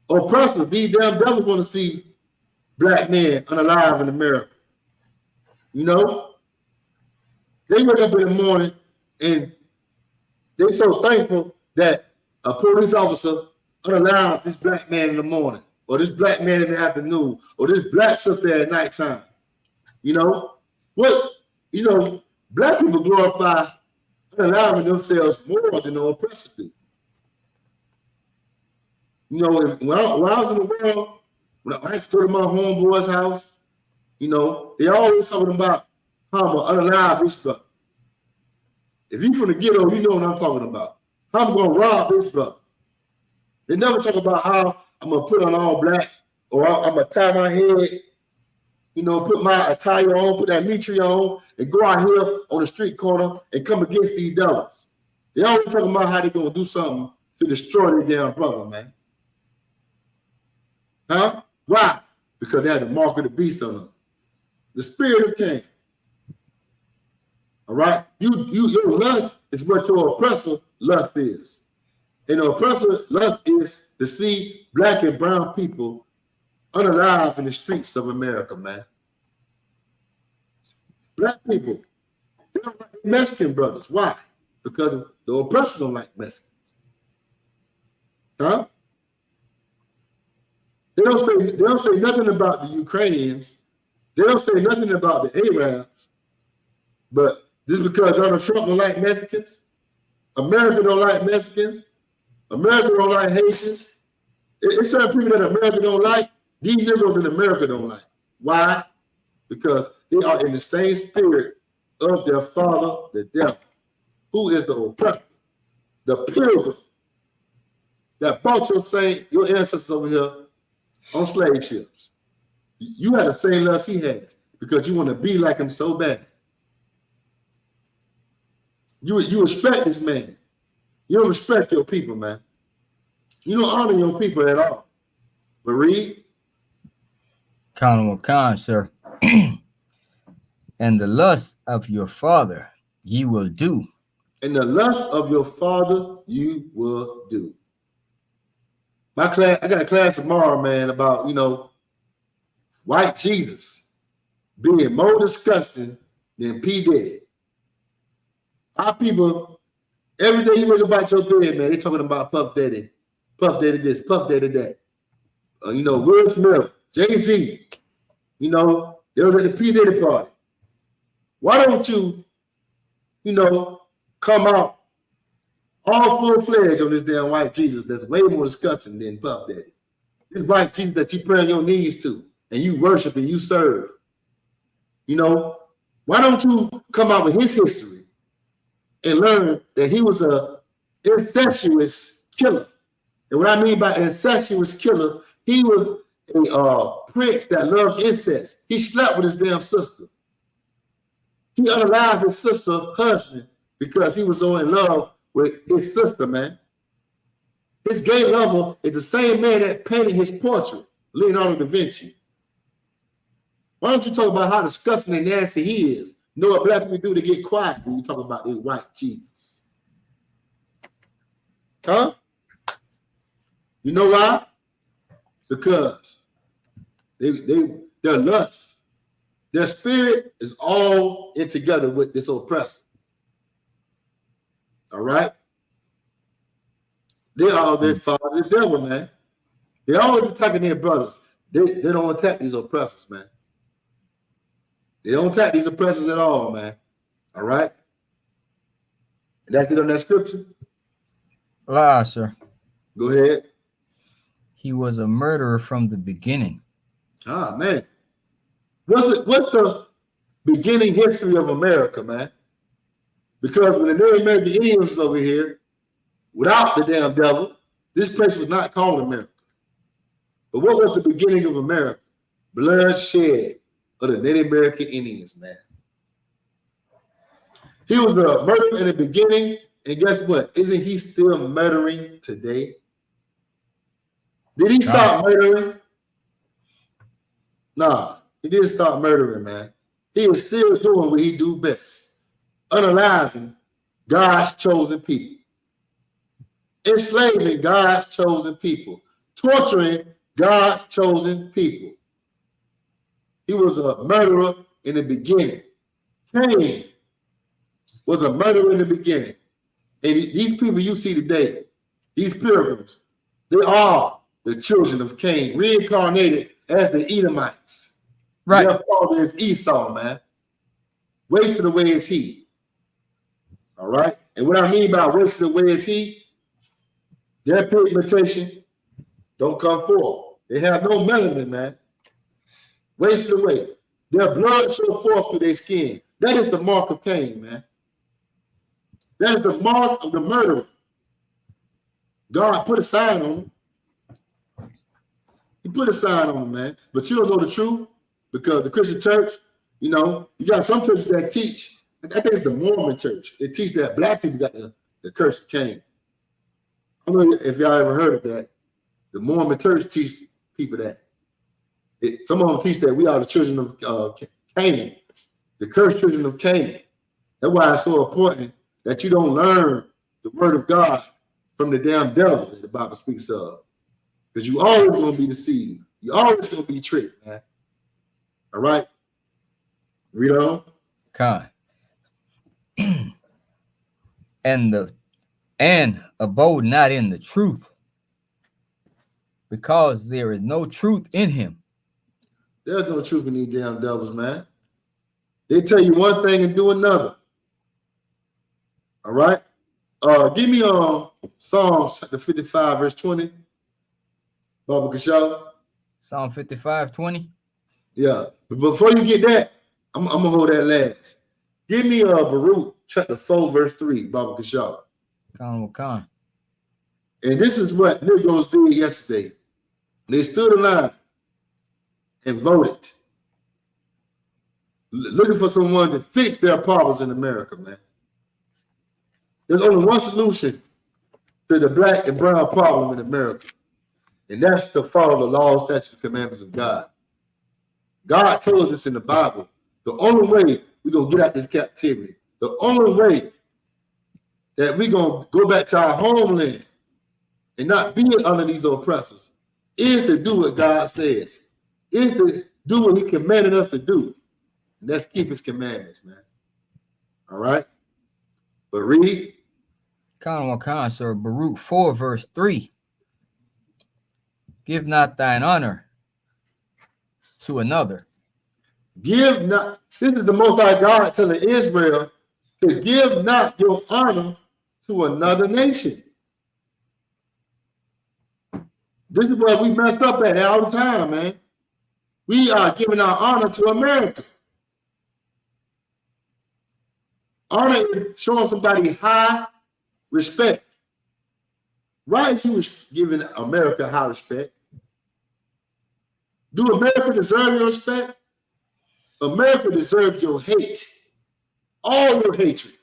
Oppressor, these damn devils want to see black men unalive in America. You know? They wake up in the morning and they're so thankful that a police officer unalived this black man in the morning, or this black man in the afternoon, or this black sister at nighttime. You know? What? You know, black people glorify unaliving themselves more than the oppressor do. You know, when I was in the world, when I used to go to my homeboy's house, you know, they always talking about how I'm gonna unalive this brother. If you from the ghetto, you know what I'm talking about. How I'm gonna rob this brother. They never talk about how I'm gonna put on all black, or I'm gonna tie my head, you know, put my attire on, put that mitri on, and go out here on the street corner and come against these devils. They always talking about how they gonna do something to destroy their damn brother, man. Huh? Why? Because they had the mark of the beast on them. The spirit of Cain. All right? Your lust is what your oppressor lust is. And the oppressor lust is to see black and brown people unalive in the streets of America, man. Black people, they don't like Mexican brothers. Why? Because the oppressor don't like Mexicans. Huh? They don't say nothing about the Ukrainians. They don't say nothing about the Arabs. But this is because Donald Trump don't like Mexicans. America don't like Mexicans. America don't like Haitians. It's certain people that America don't like. These Negroes in America don't like. Why? Because they are in the same spirit of their father, the devil, who is the oppressor, the pilgrim that brought your ancestors over here on slave ships. You had the same lust he has because you want to be like him so bad. You respect this man. You don't respect your people, man. You don't honor your people at all. But read. Khan, sir. And the lust of your father ye will do. And the lust of your father you will do. My class, I got a class tomorrow, man, about, white Jesus being more disgusting than P. Diddy. Our people, every day you look about your bed, man, they talking about Puff Daddy this, Puff Daddy that. Will Smith, Jay-Z, they was at the P. Diddy party. Why don't you, come out all full-fledged on this damn white Jesus that's way more disgusting than Puff Daddy? This white Jesus that you pray on your knees to and you worship and you serve. Why don't you come out with his history and learn that he was a incestuous killer? And what I mean by incestuous killer, he was a prince that loved incest. He slept with his damn sister. He unalived his sister's husband because he was so in love with his sister, man. His gay lover is the same man that painted his portrait, Leonardo da Vinci. Why don't you talk about how disgusting and nasty he is? You know what black people do to get quiet when you talk about this white Jesus? Huh? You know why? Because their lust, their spirit is all in together with this oppressor. All right? They are their father, the devil, man. They're always attacking their brothers. They don't attack these oppressors, man. They don't attack these oppressors at all, man. All right? And that's it on that scripture? Ah, sir. Go ahead. He was a murderer from the beginning. Ah, man. What's the beginning history of America, man? Because when the Native American Indians was over here, without the damn devil, this place was not called America. But what was the beginning of America? Bloodshed of the Native American Indians, man. He was a murderer in the beginning, and guess what? Isn't he still murdering today? Did he stop murdering? Nah, he didn't stop murdering, man. He is still doing what he do best. Unaliving God's chosen people. Enslaving God's chosen people. Torturing God's chosen people. He was a murderer in the beginning. Cain was a murderer in the beginning. And these people you see today, these pilgrims, they are the children of Cain, reincarnated as the Edomites. Right. Their father is Esau, man. Wasted away is he. All right? And what I mean by wasted away is he, their pigmentation don't come forth. They have no melanin, man. Wasted away. Their blood show forth through their skin. That is the mark of Cain, man. That is the mark of the murderer. God put a sign on him. He put a sign on him, man. But you don't know the truth because the Christian church, you got some churches that teach, I think it's the Mormon church. They teach that black people got the curse of Cain. I don't know if y'all ever heard of that. The Mormon church teach people that. Some of them teach that we are the children of Canaan, the cursed children of Canaan. That's why it's so important that you don't learn the word of God from the damn devil that the Bible speaks of. Because you always going to be deceived. You always going to be tricked, man. All right? Read on. Con. and abode not in the truth. because there is no truth in him. There's no truth in these damn devils, man. They tell you one thing and do another. All right. Give me Psalms chapter 55, verse 20. Baba Kashaw. Psalm 55:20. Yeah. But before you get that, I'm gonna hold that last. Give me Baruch chapter 4, verse 3, Baba Kashaw. Khan. And this is what Negroes did yesterday. They stood in line and voted, looking for someone to fix their problems in America, man. There's only one solution to the black and brown problem in America, and that's to follow the laws, statutes, and commandments of God. God told us in the Bible, the only way we're going to get out of this captivity, the only way that we're going to go back to our homeland and not be under these oppressors is to do what God says, is to do what he commanded us to do. And that's keep his commandments, man. All right? But read. Khan, sir. Baruch 4, verse 3. Give not thine honor to another. Give not. This is the Most High God telling Israel to give not your honor to another nation. This is what we messed up at all the time, man. We are giving our honor to America. Honor is showing somebody high respect. Why is you giving America high respect? Do America deserve your respect? America deserves your hate. All your hatred.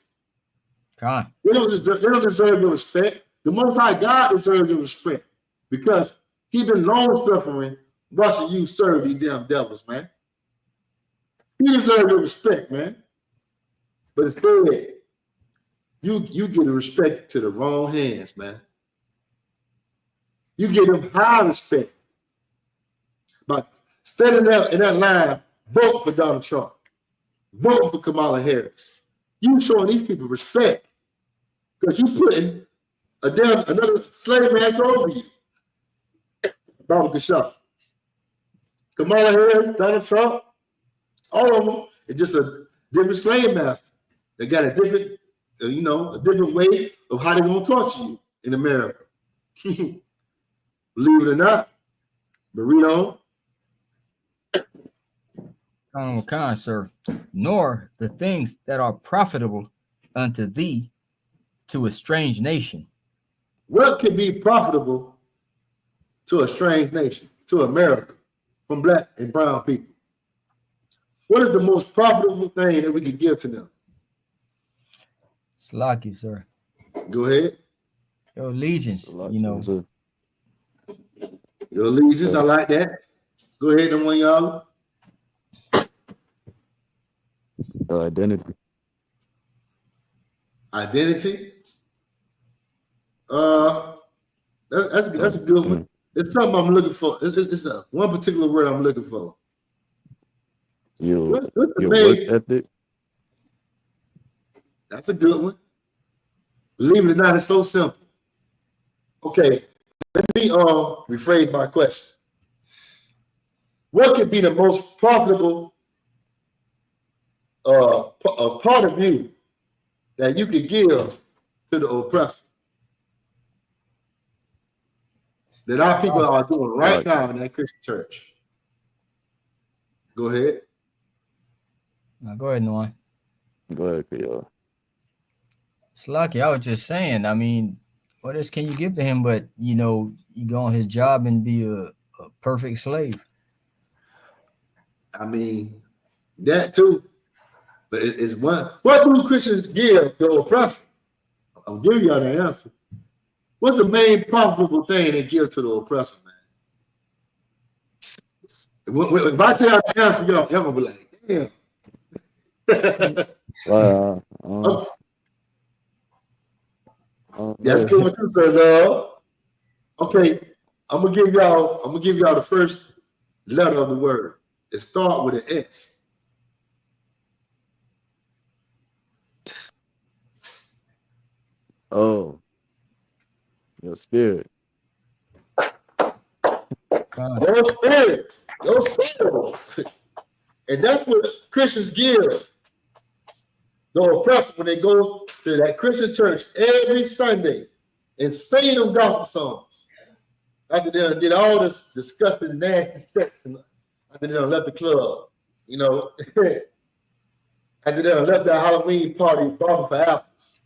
God. They don't deserve your respect. The Most High God deserves your respect because he's been long suffering watching you serve these damn devils, man. He deserves your respect, man. But instead, you give the respect to the wrong hands, man. You give them high respect. But standing there in that line, vote for Donald Trump. Vote for Kamala Harris. You showing these people respect because you putting another slave master over you. Baba Kashaw. Kamala Harris, Donald Trump, all of them is just a different slave master. They got a different, a different way of how they're going to torture you in America. Believe it or not. But read on. Khan, sir. Nor the things that are profitable unto thee to a strange nation. What can be profitable to a strange nation, to America, from black and brown people? What is the most profitable thing that we can give to them? Slaki, sir. Go ahead. Your allegiance, Sir. Your allegiance, I like that. Go ahead, and one y'all. Your identity. Identity. That's a good one. It's something I'm looking for. It's one particular word I'm looking for. Your What's the work name? ethic. That's a good one. Believe it or not, it's so simple. Okay, let me rephrase my question. What could be the most profitable part of you that you could give to the oppressor? That our people are doing right now in that Christian church. Go ahead. Now go ahead, Noah. Go ahead, y'all. Slaki, I was just saying, I mean, what else can you give to him but, you go on his job and be a perfect slave? I mean, that too. But it's one. What do Christians give the oppressor? I'll give y'all the answer. What's the main profitable thing they give to the oppressor, man? If I tell you the answer, y'all gonna be like, damn. That's good with you, sir. Okay, I'm gonna give y'all the first letter of the word. It starts with an S. Oh, your spirit. Your spirit, your soul. And that's what Christians give the oppressed when they go to that Christian church every Sunday and sing them gospel songs. After they did all this disgusting, nasty sex, after they left the club, you know, after they left that Halloween party barking for apples,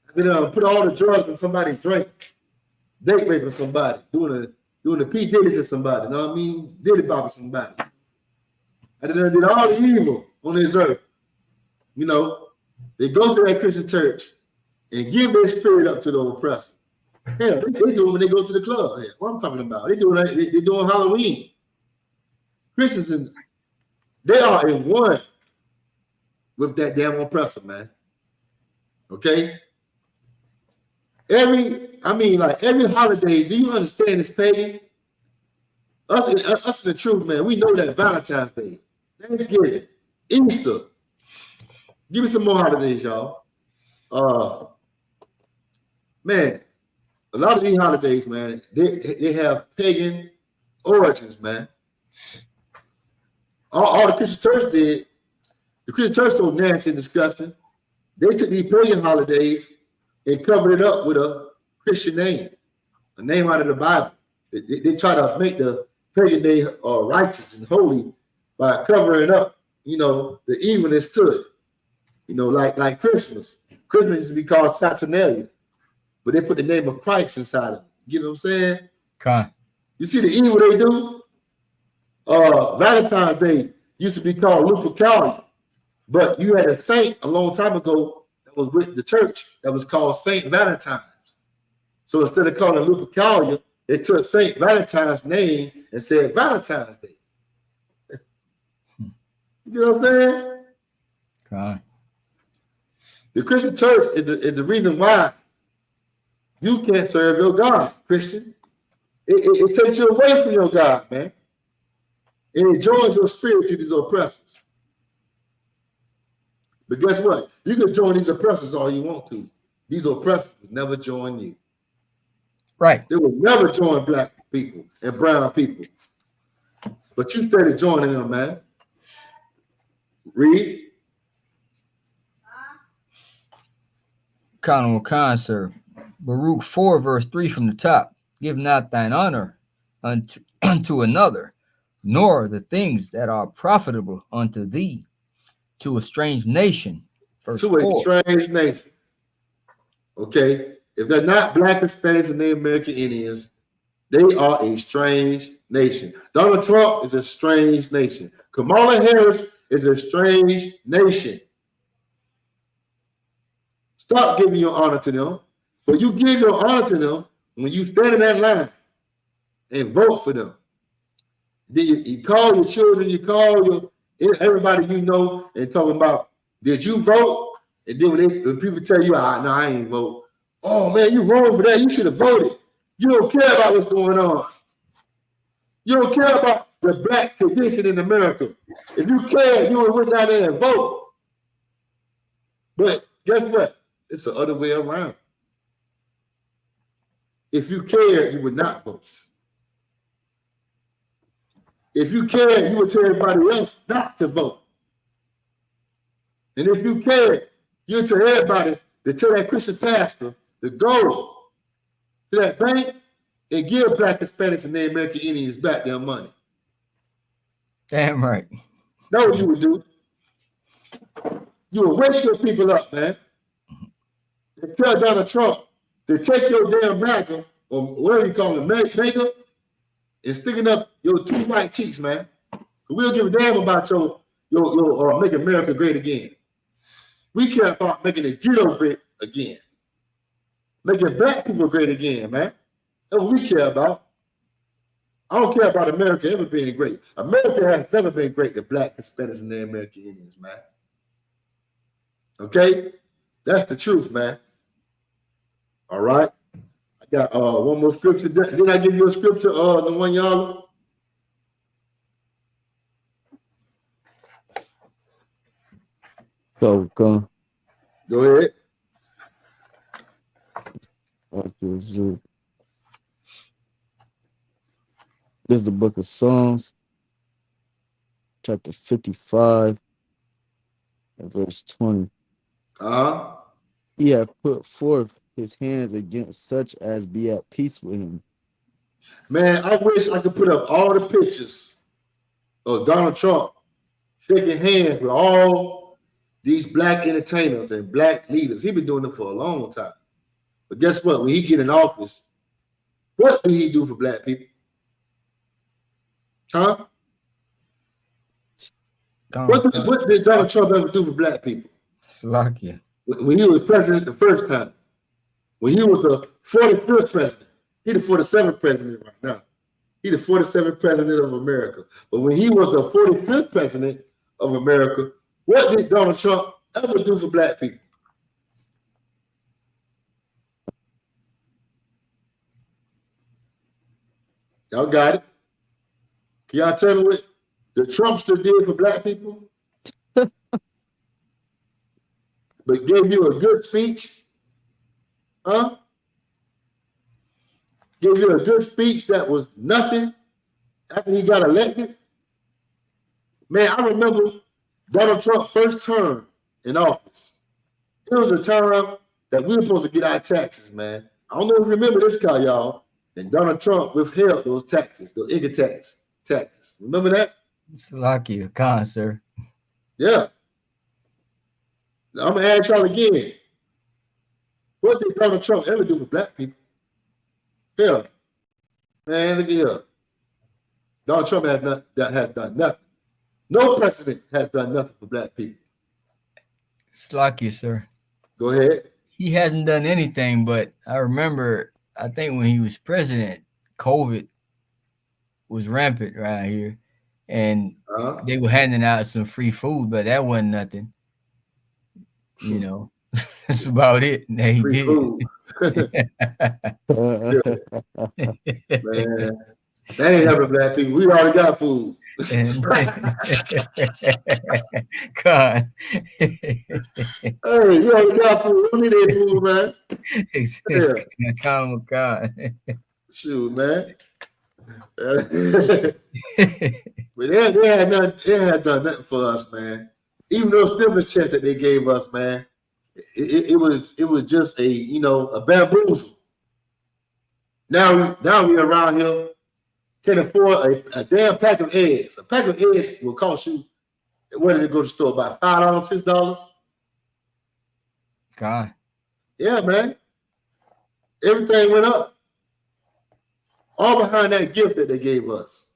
after they put all the drugs in somebody's drink, date raping somebody, doing the P. Diddy to somebody, you know what I mean? Diddy bopping somebody. And then did all the evil on this earth. You know, they go to that Christian church and give their spirit up to the oppressor. Hell, they do it when they go to the club. Yeah, what I'm talking about. They're doing Halloween. Christians, they are in one with that damn oppressor, man. Okay? Every holiday, do you understand it's pagan? Us in the truth, man, we know that Valentine's Day, Thanksgiving, Easter. Give me some more holidays, y'all. Man, a lot of these holidays, man, they have pagan origins, man. All the Christian church did, the Christian church so nasty and disgusting, they took these pagan holidays and covered it up with a Christian name, a name out of the Bible. They try to make the pagan day righteous and holy by covering up, you know, the evilness to it. You know, like Christmas. Christmas used to be called Saturnalia, but they put the name of Christ inside of it. You know what I'm saying? Okay. You see the evil they do? Valentine's Day used to be called Lupercalia, but you had a saint a long time ago that was with the church that was called Saint Valentine's. So instead of calling it Lupercalia, they took Saint Valentine's name and said Valentine's Day. You know what I'm saying? Okay. The Christian church is the reason why you can't serve your God, Christian. It takes you away from your God, man. And it joins your spirit to these oppressors. But guess what? You can join these oppressors all you want to. These oppressors will never join you. Right. They will never join black people and brown people. But you started joining them, man. Read. Khan Khan, sir. Baruch 4, verse 3 from the top. Give not thine honor unto another, nor the things that are profitable unto thee, to a strange nation. Verse to 4. a strange nation. Okay? If they're not black, Hispanics, and Native American Indians, they are a strange nation. Donald Trump is a strange nation. Kamala Harris is a strange nation. Stop giving your honor to them. But you give your honor to them when you stand in that line and vote for them. Then you call your children, you call everybody you know and talking about, did you vote? And then when people tell you, no, I ain't vote. Oh, man, you wrong for that. You should have voted. You don't care about what's going on. You don't care about the black tradition in America. If you cared, you would have went down there and vote. But guess what? It's the other way around. If you cared, you would not vote. If you cared, you would tell everybody else not to vote. And if you cared, you would tell everybody to tell that Christian pastor to go to that bank and give black Hispanics and Native American Indians back their money. Damn right. That's what you would do. You would wake your people up, man. And tell Donald Trump to take your damn MAGA, or whatever you call it, MAGA, and sticking up your two white cheeks, man. We'll give a damn about your Make America Great Again. We care about making the ghetto great again. Making black people great again, man. That's what we care about. I don't care about America ever being great. America has never been great to black, Hispanics, and Native American Indians, man. Okay? That's the truth, man. All right? I got one more scripture. Did I give you a scripture, the one y'all? Go. Go ahead. This is the book of Psalms, chapter 55, and verse 20. Uh-huh. He hath put forth his hands against such as be at peace with him. Man, I wish I could put up all the pictures of Donald Trump shaking hands with all these black entertainers and black leaders. He's been doing it for a long time. But guess what? When he get in office, what do he do for black people? Huh? What did Donald Trump ever do for black people? Slovakia. When he was president the first time, when he was the 45th president, he the 47th president right now. He the 47th president of America. But when he was the 45th president of America, what did Donald Trump ever do for black people? Y'all got it? Can y'all tell me what the Trumpster did for black people? But gave you a good speech? Huh? Give you a good speech that was nothing after he got elected? Man, I remember Donald Trump's first term in office. It was a time that we were supposed to get our taxes, man. I don't know if you remember this guy, y'all. And Donald Trump withheld those taxes, the income taxes. Remember that? Slovakia, con, sir. Yeah. I'm gonna ask y'all again. What did Donald Trump ever do for black people? Yeah. Man, look at here. Donald Trump has done nothing. No president has done nothing for black people. Slovakia, sir. Go ahead. He hasn't done anything, but I remember, I think when he was president, COVID was rampant around here, and they were handing out some free food, but that wasn't nothing. You know, that's about it. That he free did. Food. Man, that ain't helping black people. We already got food. God. Hey, you already got food. We need that food, man. Yeah. God. Shoot, man. But they had done nothing for us, man. Even those stimulus checks that they gave us, man, it was just a bamboozle. Now we're around here can afford a damn pack of eggs. A pack of eggs will cost you, where did it go to the store? About $5, $6? God. Yeah, man. Everything went up. All behind that gift that they gave us.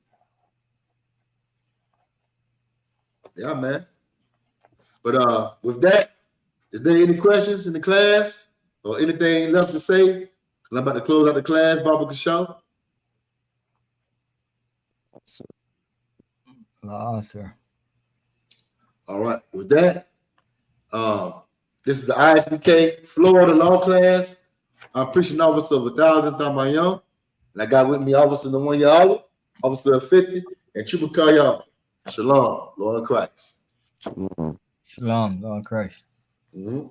Yeah, man. But with that, is there any questions in the class or anything left to say? Because I'm about to close out the class, Barbara Show. Law, sir. All right. With that, this is the ISBK Florida Law class. I'm preaching officer of 1,000 Thamayam. And I got with me officer the 1 year, officer of 50, and Trooper Kayama. Shalom, Lord Christ. Shalom. Shalom, Lord Christ. Mm-hmm.